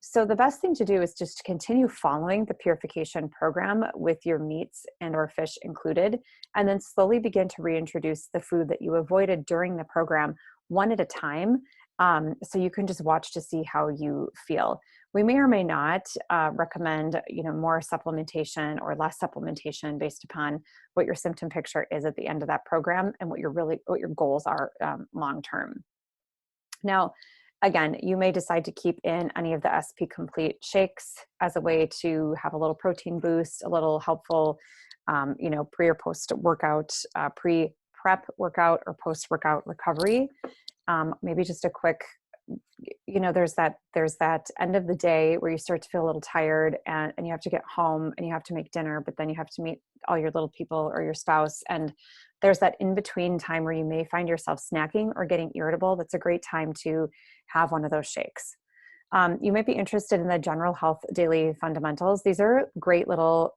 So the best thing to do is just to continue following the purification program with your meats and or fish included, and then slowly begin to reintroduce the food that you avoided during the program one at a time. So you can just watch to see how you feel. We may or may not recommend, you know, more supplementation or less supplementation based upon what your symptom picture is at the end of that program and what your goals are long term. Now, again, you may decide to keep in any of the SP Complete shakes as a way to have a little protein boost, a little helpful, you know, pre or post workout, pre-prep workout or post-workout recovery. Maybe just a quick, you know, there's that end of the day where you start to feel a little tired and you have to get home and you have to make dinner, but then you have to meet all your little people or your spouse. And there's that in-between time where you may find yourself snacking or getting irritable. That's a great time to have one of those shakes. You might be interested in the General Health Daily Fundamentals. These are great little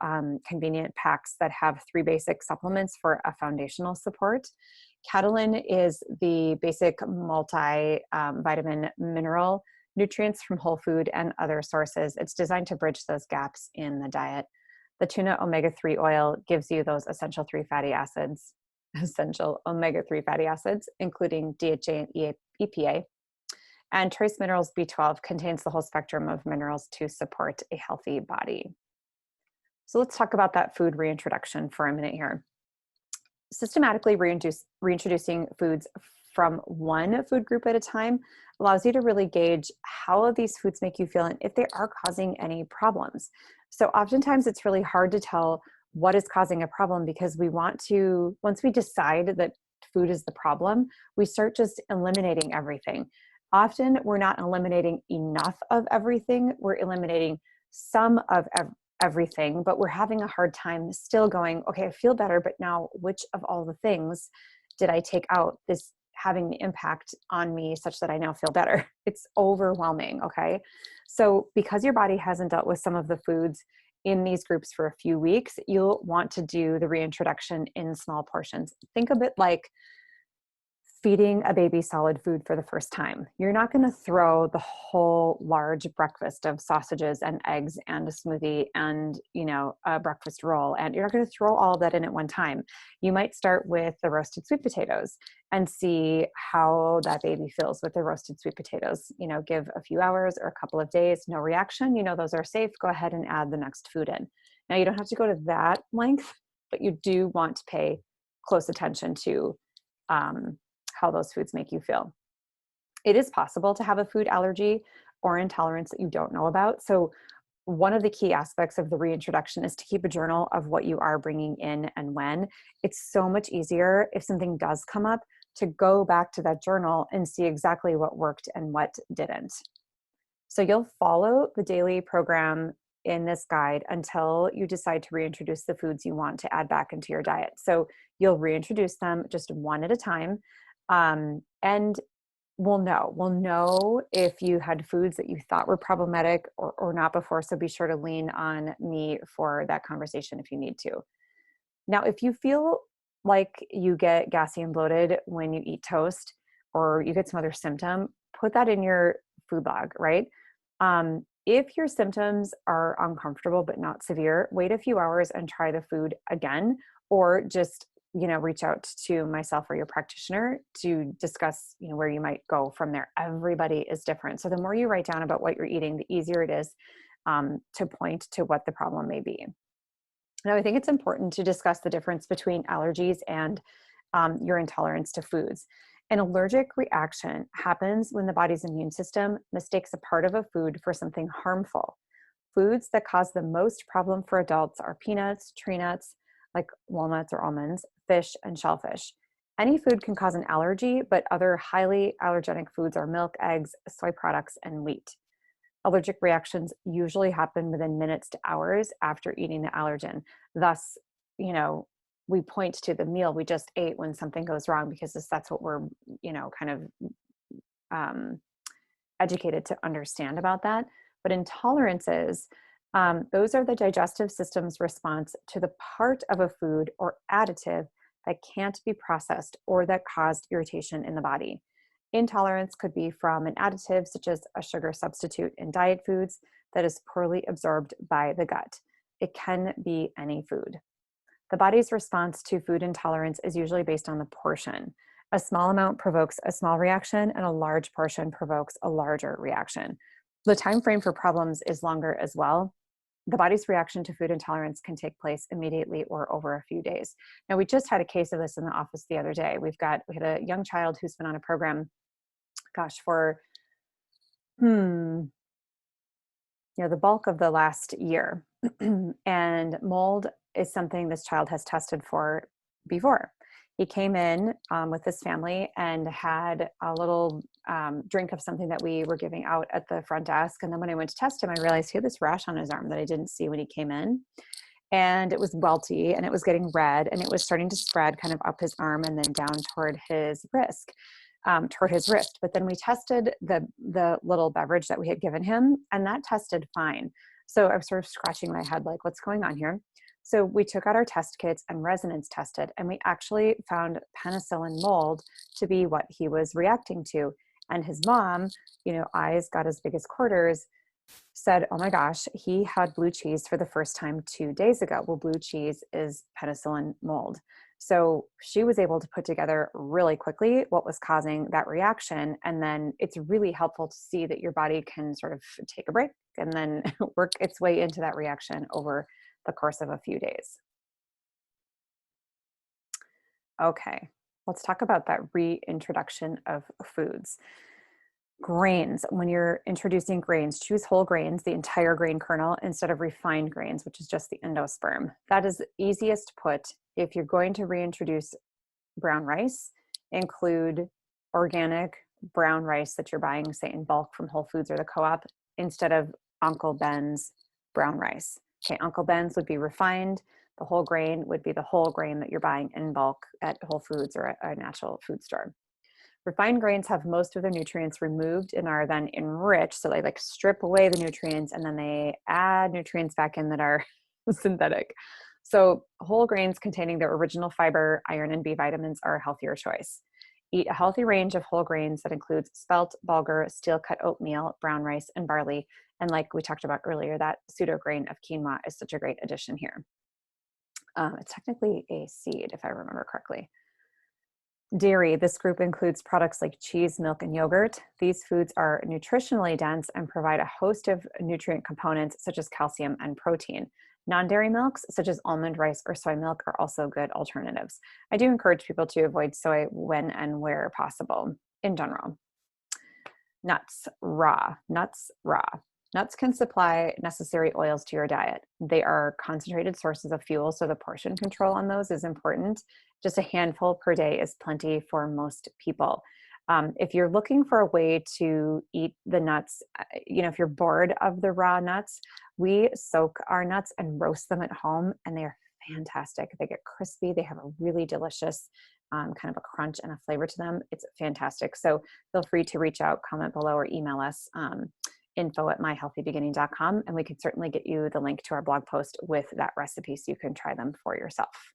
convenient packs that have 3 basic supplements for a foundational support. Catalin is the basic multi-vitamin mineral nutrients from whole food and other sources. It's designed to bridge those gaps in the diet. The tuna omega-3 oil gives you those essential omega-3 fatty acids, including DHA and EPA. And Trace Minerals B12 contains the whole spectrum of minerals to support a healthy body. So let's talk about that food reintroduction for a minute here. Systematically reintroducing foods from one food group at a time allows you to really gauge how these foods make you feel and if they are causing any problems. So oftentimes it's really hard to tell what is causing a problem because we want to, once we decide that food is the problem, we start just eliminating everything. Often we're not eliminating enough of everything, we're eliminating some of everything, but we're having a hard time still going, okay, I feel better, but now which of all the things did I take out this having the impact on me such that I now feel better? It's overwhelming, okay? So because your body hasn't dealt with some of the foods in these groups for a few weeks, you'll want to do the reintroduction in small portions. Think of it like feeding a baby solid food for the first time. You're not going to throw the whole large breakfast of sausages and eggs and a smoothie and, a breakfast roll, and you're not going to throw all of that in at one time. You might start with the roasted sweet potatoes and see how that baby feels with the roasted sweet potatoes. Give a few hours or a couple of days, no reaction, those are safe. Go ahead and add the next food in. Now, you don't have to go to that length, but you do want to pay close attention to how those foods make you feel. It is possible to have a food allergy or intolerance that you don't know about. So one of the key aspects of the reintroduction is to keep a journal of what you are bringing in and when. It's so much easier if something does come up to go back to that journal and see exactly what worked and what didn't. So you'll follow the daily program in this guide until you decide to reintroduce the foods you want to add back into your diet. So you'll reintroduce them just one at a time. And we'll know if you had foods that you thought were problematic or not before. So be sure to lean on me for that conversation if you need to. Now, if you feel like you get gassy and bloated when you eat toast or you get some other symptom, put that in your food log, right? If your symptoms are uncomfortable but not severe, wait a few hours and try the food again, or just reach out to myself or your practitioner to discuss, where you might go from there. Everybody is different. So the more you write down about what you're eating, the easier it is to point to what the problem may be. Now, I think it's important to discuss the difference between allergies and your intolerance to foods. An allergic reaction happens when the body's immune system mistakes a part of a food for something harmful. Foods that cause the most problem for adults are peanuts, tree nuts, like walnuts or almonds, fish, and shellfish. Any food can cause an allergy, but other highly allergenic foods are milk, eggs, soy products, and wheat. Allergic reactions usually happen within minutes to hours after eating the allergen. Thus, we point to the meal we just ate when something goes wrong because that's what we're, kind of educated to understand about that. But intolerances, those are the digestive system's response to the part of a food or additive that can't be processed or that caused irritation in the body. Intolerance could be from an additive such as a sugar substitute in diet foods that is poorly absorbed by the gut. It can be any food. The body's response to food intolerance is usually based on the portion. A small amount provokes a small reaction and a large portion provokes a larger reaction. The time frame for problems is longer as well. The body's reaction to food intolerance can take place immediately or over a few days. Now, we just had a case of this in the office the other day. We had a young child who's been on a program, for the bulk of the last year. And mold is something this child has tested for before. He came in with his family and had a little drink of something that we were giving out at the front desk. And then when I went to test him, I realized he had this rash on his arm that I didn't see when he came in. And it was welty and it was getting red and it was starting to spread kind of up his arm and then down toward his wrist. But then we tested the little beverage that we had given him, and that tested fine. So I was sort of scratching my head, like, what's going on here? So we took out our test kits and resonance tested, and we actually found penicillin mold to be what he was reacting to. And his mom, eyes got as big as quarters, said, oh my gosh, he had blue cheese for the first time 2 days ago. Well, blue cheese is penicillin mold. So she was able to put together really quickly what was causing that reaction. And then it's really helpful to see that your body can sort of take a break and then work its way into that reaction over the course of a few days. Okay. Let's talk about that reintroduction of foods. Grains, when you're introducing grains, choose whole grains, the entire grain kernel, instead of refined grains, which is just the endosperm. That is easiest put. If you're going to reintroduce brown rice, include organic brown rice that you're buying, say in bulk from Whole Foods or the co-op, instead of Uncle Ben's brown rice. Okay, Uncle Ben's would be refined. The whole grain would be the whole grain that you're buying in bulk at Whole Foods or a natural food store. Refined grains have most of their nutrients removed and are then enriched. So they like strip away the nutrients and then they add nutrients back in that are synthetic. So whole grains containing their original fiber, iron, and B vitamins are a healthier choice. Eat a healthy range of whole grains that includes spelt, bulgur, steel-cut oatmeal, brown rice, and barley. And like we talked about earlier, that pseudo grain of quinoa is such a great addition here. It's technically a seed, if I remember correctly. Dairy, this group includes products like cheese, milk, and yogurt. These foods are nutritionally dense and provide a host of nutrient components such as calcium and protein. Non-dairy milks, such as almond, rice, or soy milk, are also good alternatives. I do encourage people to avoid soy when and where possible, in general. Nuts, raw. Nuts, raw. Nuts can supply necessary oils to your diet. They are concentrated sources of fuel, so the portion control on those is important. Just a handful per day is plenty for most people. If you're looking for a way to eat the nuts, if you're bored of the raw nuts, we soak our nuts and roast them at home, and they are fantastic. They get crispy. They have a really delicious kind of a crunch and a flavor to them. It's fantastic. So feel free to reach out, comment below, or email us. info@myhealthybeginning.com, and we can certainly get you the link to our blog post with that recipe so you can try them for yourself.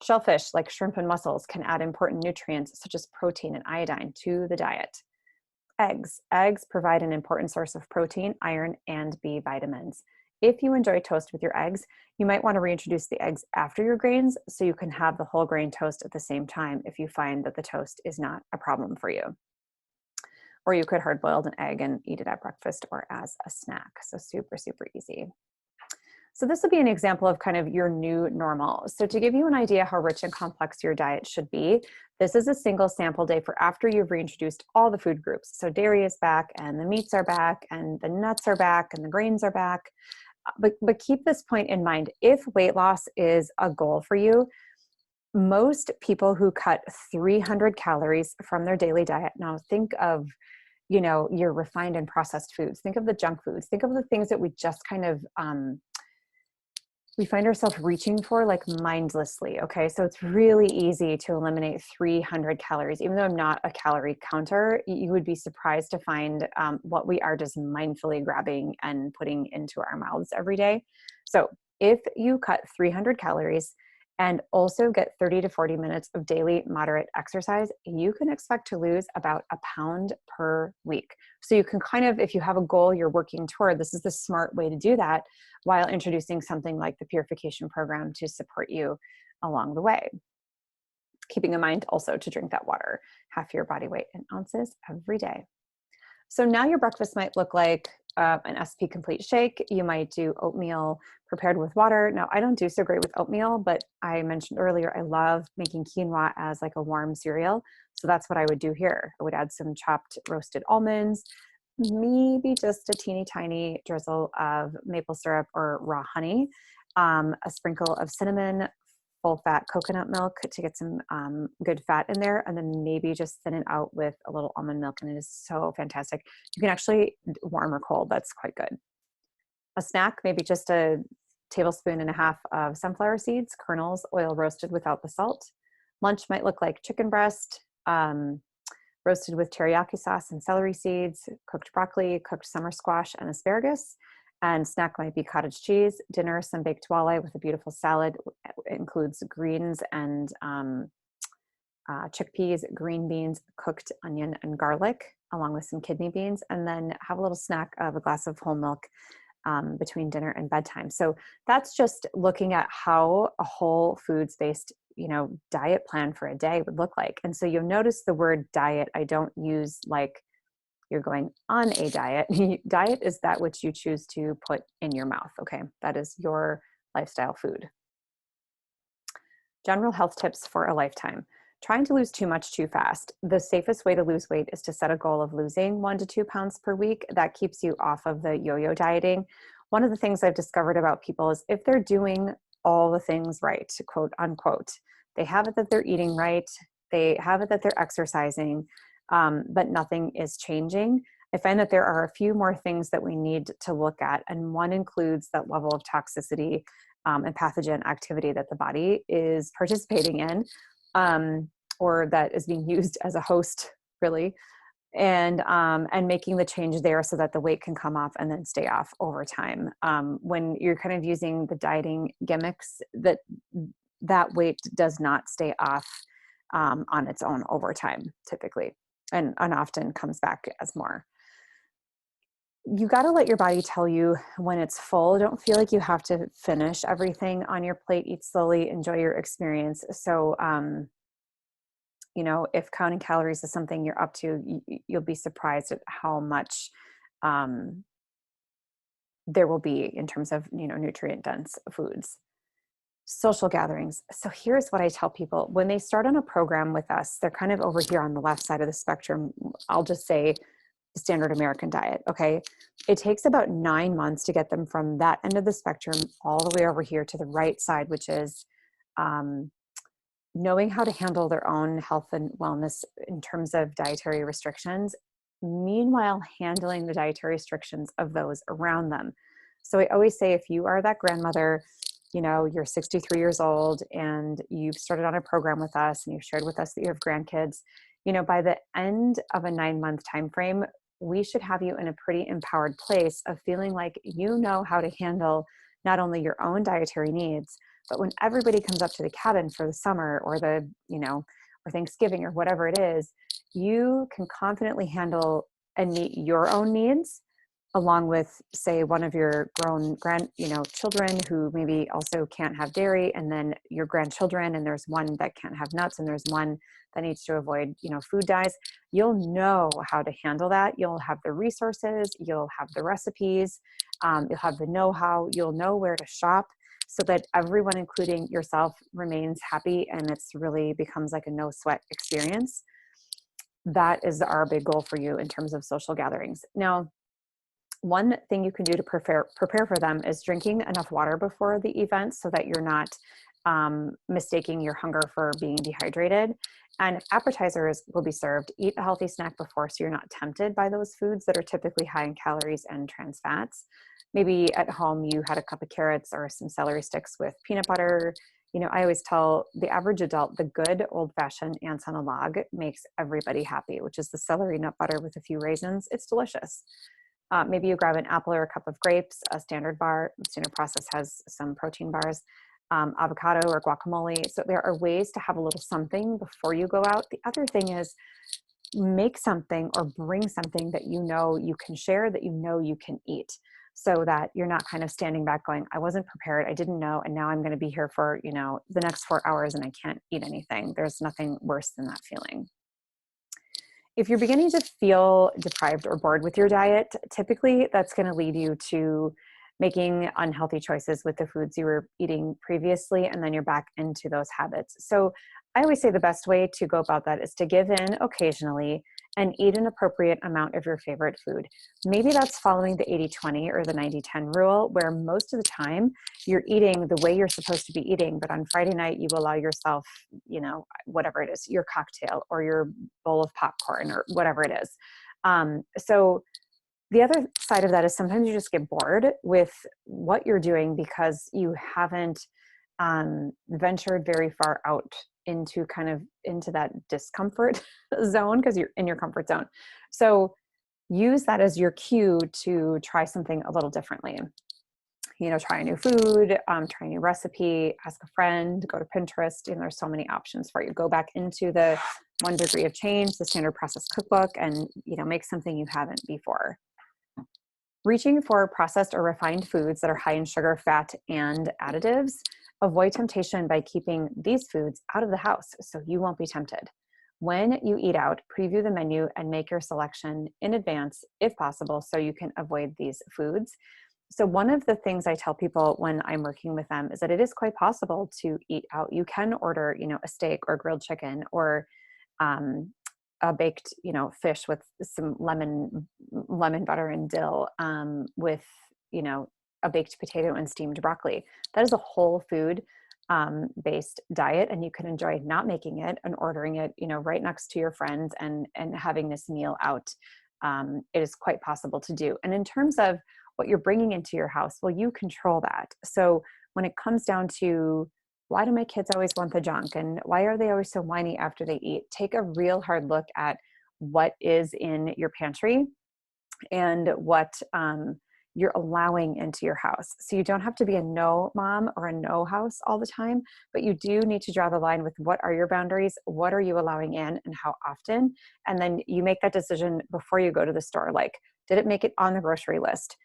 Shellfish, like shrimp and mussels, can add important nutrients such as protein and iodine to the diet. Eggs. Eggs provide an important source of protein, iron, and B vitamins. If you enjoy toast with your eggs, you might want to reintroduce the eggs after your grains so you can have the whole grain toast at the same time if you find that the toast is not a problem for you. Or you could hard boil an egg and eat it at breakfast or as a snack. So super, super easy. So this will be an example of kind of your new normal. So to give you an idea how rich and complex your diet should be, this is a single sample day for after you've reintroduced all the food groups. So dairy is back, and the meats are back, and the nuts are back, and the grains are back. But keep this point in mind. If weight loss is a goal for you, most people who cut 300 calories from their daily diet, now think of your refined and processed foods. Think of the junk foods. Think of the things that we just kind of, we find ourselves reaching for like mindlessly. Okay. So it's really easy to eliminate 300 calories. Even though I'm not a calorie counter, you would be surprised to find what we are just mindfully grabbing and putting into our mouths every day. So if you cut 300 calories and also get 30 to 40 minutes of daily moderate exercise, you can expect to lose about a pound per week. So you can kind of, if you have a goal you're working toward, this is the smart way to do that while introducing something like the Purification Program to support you along the way. Keeping in mind also to drink that water, half your body weight in ounces every day. So now your breakfast might look like an SP Complete shake. You might do oatmeal prepared with water. Now, I don't do so great with oatmeal, but I mentioned earlier, I love making quinoa as like a warm cereal. So that's what I would do here. I would add some chopped roasted almonds, maybe just a teeny tiny drizzle of maple syrup or raw honey, a sprinkle of cinnamon, full fat coconut milk to get some good fat in there, and then maybe just thin it out with a little almond milk, and it is so fantastic. You can actually, warm or cold, that's quite good. A snack, maybe just a tablespoon and a half of sunflower seeds, kernels, oil roasted without the salt. Lunch might look like chicken breast, roasted with teriyaki sauce and celery seeds, cooked broccoli, cooked summer squash, and asparagus. And snack might be cottage cheese. Dinner, some baked walleye with a beautiful salad. It includes greens and chickpeas, green beans, cooked onion, and garlic, along with some kidney beans. And then have a little snack of a glass of whole milk between dinner and bedtime. So that's just looking at how a whole foods-based diet plan for a day would look like. And so you'll notice the word diet, I don't use like you're going on a diet. Diet is that which you choose to put in your mouth. Okay. That is your lifestyle food. General health tips for a lifetime. trying to lose too much too fast. The safest way to lose weight is to set a goal of losing 1 to 2 pounds per week. That keeps you off of the yo-yo dieting. One of the things I've discovered about people is if they're doing all the things right, quote unquote, they have it that they're eating right, they have it that they're exercising, but nothing is changing. I find that there are a few more things that we need to look at, and one includes that level of toxicity and pathogen activity that the body is participating in, or that is being used as a host, really, and making the change there so that the weight can come off and then stay off over time. When you're kind of using the dieting gimmicks, that weight does not stay off on its own over time, typically, and often comes back as more. You got to let your body tell you when it's full. Don't feel like you have to finish everything on your plate. Eat slowly, enjoy your experience. So, you know, if counting calories is something you're up to, you'll be surprised at how much there will be in terms of, you know, nutrient dense foods. Social gatherings. So here's what I tell people when they start on a program with us. They're kind of over here on the left side of the spectrum. I'll just say the standard American diet. Okay. It takes about 9 months to get them from that end of the spectrum all the way over here to the right side, which is knowing how to handle their own health and wellness in terms of dietary restrictions, meanwhile handling the dietary restrictions of those around them. So I always say, if you are that grandmother, you know, you're 63 years old and you've started on a program with us and you've shared with us that you have grandkids, you know, by the end of a 9-month time frame, we should have you in a pretty empowered place of feeling like you know how to handle not only your own dietary needs, but when everybody comes up to the cabin for the summer or the, you know, or Thanksgiving or whatever it is, you can confidently handle and meet your own needs, along with, say, one of your grown children who maybe also can't have dairy, and then your grandchildren, and there's one that can't have nuts, and there's one that needs to avoid, you know, food dyes. You'll know how to handle that. You'll have the resources, you'll have the recipes, you'll have the know-how, you'll know where to shop, so that everyone, including yourself, remains happy and it's really becomes like a no sweat experience. That is our big goal for you in terms of social gatherings. Now, one thing you can do to prepare for them is drinking enough water before the event so that you're not mistaking your hunger for being dehydrated. And appetizers will be served. Eat a healthy snack before so you're not tempted by those foods that are typically high in calories and trans fats. Maybe at home you had a cup of carrots or some celery sticks with peanut butter. You know, I always tell the average adult the good old-fashioned ants on a log makes everybody happy, which is the celery nut butter with a few raisins. It's delicious. Maybe you grab an apple or a cup of grapes, a standard bar. Standard process has some protein bars, avocado or guacamole. So there are ways to have a little something before you go out. The other thing is make something or bring something that you know you can share, that you know you can eat, so that you're not kind of standing back going, I wasn't prepared, I didn't know, and now I'm going to be here for, you know, the next 4 hours and I can't eat anything. There's nothing worse than that feeling. If you're beginning to feel deprived or bored with your diet, typically that's going to lead you to making unhealthy choices with the foods you were eating previously, and then you're back into those habits. So I always say the best way to go about that is to give in occasionally and eat an appropriate amount of your favorite food. Maybe that's following the 80-20 or the 90-10 rule, where most of the time you're eating the way you're supposed to be eating, but on Friday night you allow yourself, you know, whatever it is, your cocktail or your bowl of popcorn or whatever it is. So the other side of that is sometimes you just get bored with what you're doing because you haven't ventured very far out into that discomfort zone because you're in your comfort zone. So use that as your cue to try something a little differently. You know, try a new food, try a new recipe, ask a friend, go to Pinterest, and there's so many options for you. Go back into the 1 degree of change, the standard process cookbook, and, you know, make something you haven't before. Reaching for processed or refined foods that are high in sugar, fat, and additives. Avoid temptation by keeping these foods out of the house so you won't be tempted. When you eat out, preview the menu and make your selection in advance if possible so you can avoid these foods. So one of the things I tell people when I'm working with them is that it is quite possible to eat out. You can order, a steak or grilled chicken or um, a baked, fish with some lemon butter and dill, with, a baked potato and steamed broccoli. That is a whole food based diet, and you can enjoy not making it and ordering it, right next to your friends and having this meal out. It is quite possible to do. And in terms of what you're bringing into your house, well, you control that. So when it comes down to why do my kids always want the junk and why are they always so whiny after they eat, take a real hard look at what is in your pantry and what you're allowing into your house. So you don't have to be a no mom or a no house all the time, but you do need to draw the line with what are your boundaries, what are you allowing in and how often, and then you make that decision before you go to the store. Like, did it make it on the grocery list?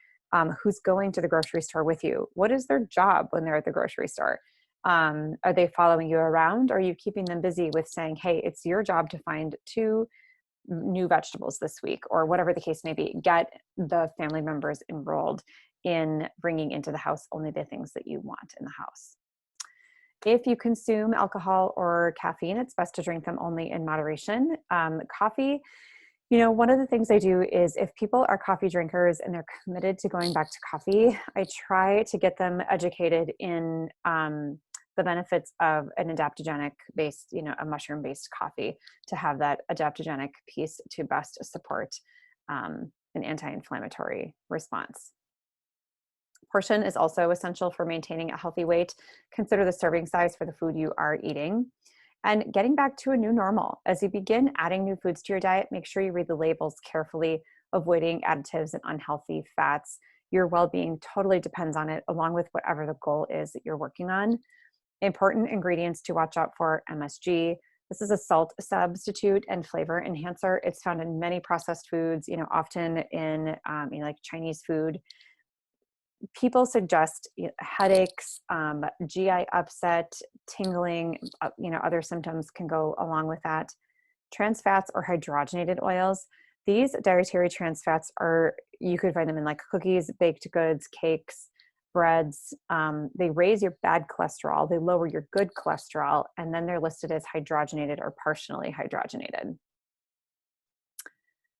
Who's going to the grocery store with you? What is their job when they're at the grocery store? Are they following you around? Or are you keeping them busy with saying, hey, it's your job to find 2 new vegetables this week, or whatever the case may be? Get the family members enrolled in bringing into the house only the things that you want in the house. If you consume alcohol or caffeine, it's best to drink them only in moderation. Coffee, one of the things I do is if people are coffee drinkers and they're committed to going back to coffee, I try to get them educated in the benefits of an adaptogenic based, a mushroom based coffee, to have that adaptogenic piece to best support an anti-inflammatory response. Portion is also essential for maintaining a healthy weight. Consider the serving size for the food you are eating. And getting back to a new normal. As you begin adding new foods to your diet, make sure you read the labels carefully, avoiding additives and unhealthy fats. Your well-being totally depends on it, along with whatever the goal is that you're working on. Important ingredients to watch out for: MSG. This is a salt substitute and flavor enhancer. It's found in many processed foods, often in like Chinese food. People suggest headaches, GI upset, tingling, other symptoms can go along with that. Trans fats or hydrogenated oils. These dietary trans fats you could find them in like cookies, baked goods, cakes, breads. They raise your bad cholesterol, they lower your good cholesterol, and then they're listed as hydrogenated or partially hydrogenated.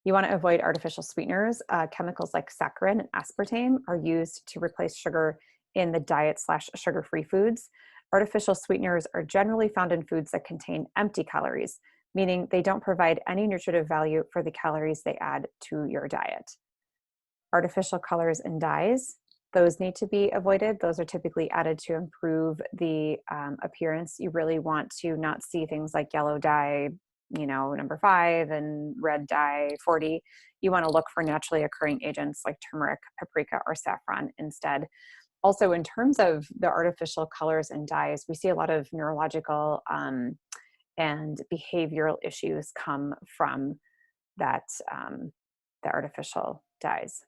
You want to avoid artificial sweeteners. Chemicals like saccharin and aspartame are used to replace sugar in the diet/sugar-free foods. Artificial sweeteners are generally found in foods that contain empty calories, meaning they don't provide any nutritive value for the calories they add to your diet. Artificial colors and dyes, those need to be avoided. Those are typically added to improve the appearance. You really want to not see things like yellow dye, number 5, and red dye 40. You want to look for naturally occurring agents like turmeric, paprika, or saffron instead. Also, in terms of the artificial colors and dyes, we see a lot of neurological and behavioral issues come from that, the artificial dyes.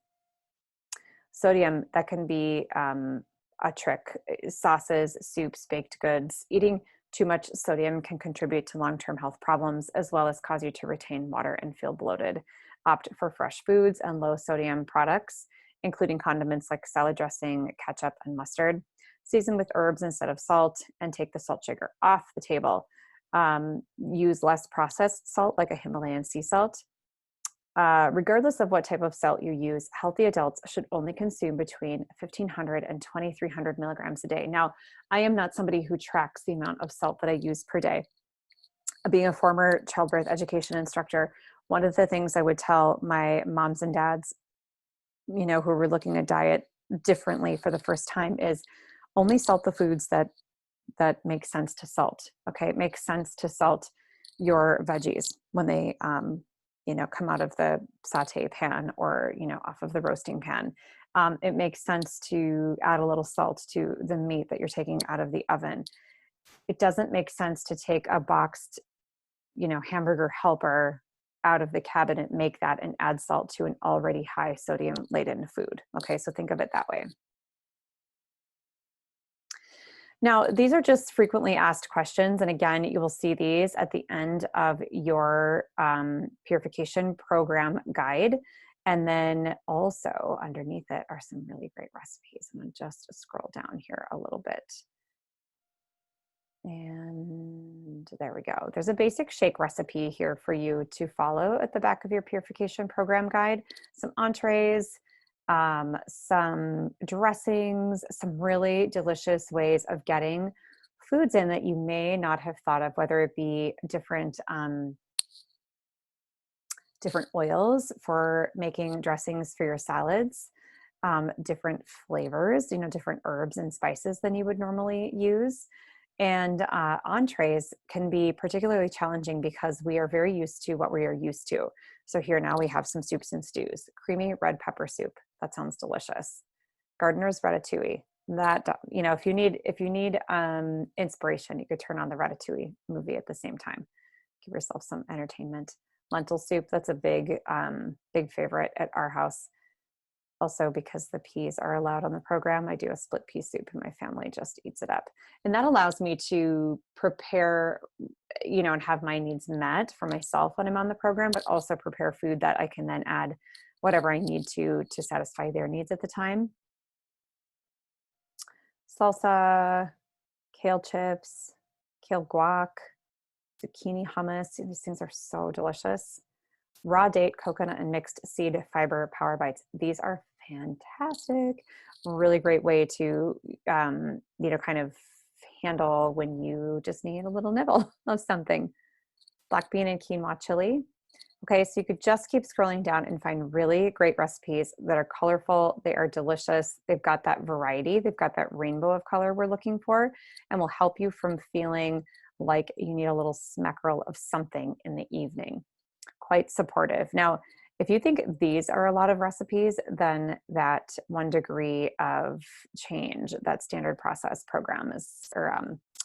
Sodium, that can be a trick. Sauces, soups, baked goods. Eating too much sodium can contribute to long-term health problems, as well as cause you to retain water and feel bloated. Opt for fresh foods and low sodium products, including condiments like salad dressing, ketchup, and mustard. Season with herbs instead of salt, and take the salt sugar off the table. Use less processed salt, like a Himalayan sea salt. Regardless of what type of salt you use, healthy adults should only consume between 1,500 and 2,300 milligrams a day. Now, I am not somebody who tracks the amount of salt that I use per day. Being a former childbirth education instructor, one of the things I would tell my moms and dads, who were looking at diet differently for the first time, is only salt the foods that make sense to salt. Okay, it makes sense to salt your veggies when they come out of the saute pan or, off of the roasting pan. It makes sense to add a little salt to the meat that you're taking out of the oven. It doesn't make sense to take a boxed, hamburger helper out of the cabinet, make that, and add salt to an already high sodium laden food. Okay, so think of it that way. Now, these are just frequently asked questions. And again, you will see these at the end of your Purification Program guide. And then also underneath it are some really great recipes. I'm going to just scroll down here a little bit. And there we go. There's a basic shake recipe here for you to follow at the back of your Purification Program guide. Some entrees, some dressings, some really delicious ways of getting foods in that you may not have thought of, whether it be different oils for making dressings for your salads, different flavors, different herbs and spices than you would normally use. And entrees can be particularly challenging because we are very used to what we are used to. So here now we have some soups and stews. Creamy red pepper soup. That sounds delicious. Gardener's ratatouille. That, if you need inspiration, you could turn on the Ratatouille movie at the same time. Give yourself some entertainment. Lentil soup. That's a big favorite at our house. Also, because the peas are allowed on the program, I do a split pea soup and my family just eats it up. And that allows me to prepare, and have my needs met for myself when I'm on the program, but also prepare food that I can then add whatever I need to satisfy their needs at the time. Salsa, kale chips, kale guac, zucchini hummus. These things are so delicious. Raw date, coconut, and mixed seed fiber power bites. These are fantastic. Really great way to, kind of handle when you just need a little nibble of something. Black bean and quinoa chili. Okay, so you could just keep scrolling down and find really great recipes that are colorful. They are delicious. They've got that variety. They've got that rainbow of color we're looking for, and will help you from feeling like you need a little smackerel of something in the evening. Quite supportive. Now, if you think these are a lot of recipes, then that 1 degree of change, that standard process program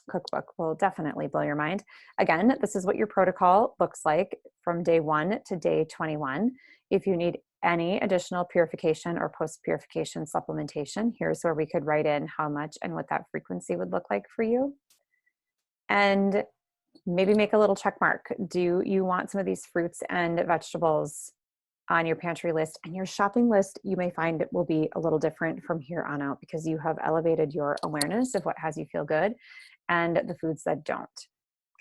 cookbook will definitely blow your mind. Again, this is what your protocol looks like from day 1 to day 21. If you need any additional purification or post-purification supplementation, here's where we could write in how much and what that frequency would look like for you. And maybe make a little check mark. Do you want some of these fruits and vegetables on your pantry list? And your shopping list, you may find it will be a little different from here on out because you have elevated your awareness of what has you feel good and the foods that don't.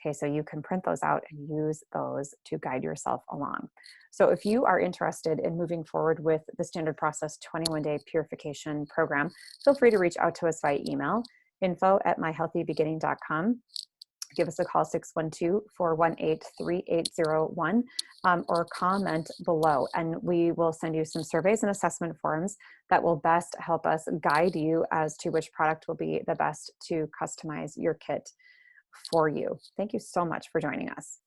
Okay, so you can print those out and use those to guide yourself along. So if you are interested in moving forward with the Standard Process 21-day Purification Program, feel free to reach out to us via email, info@myhealthybeginning.com. Give us a call, 612-418-3801, or comment below, and we will send you some surveys and assessment forms that will best help us guide you as to which product will be the best to customize your kit for you. Thank you so much for joining us.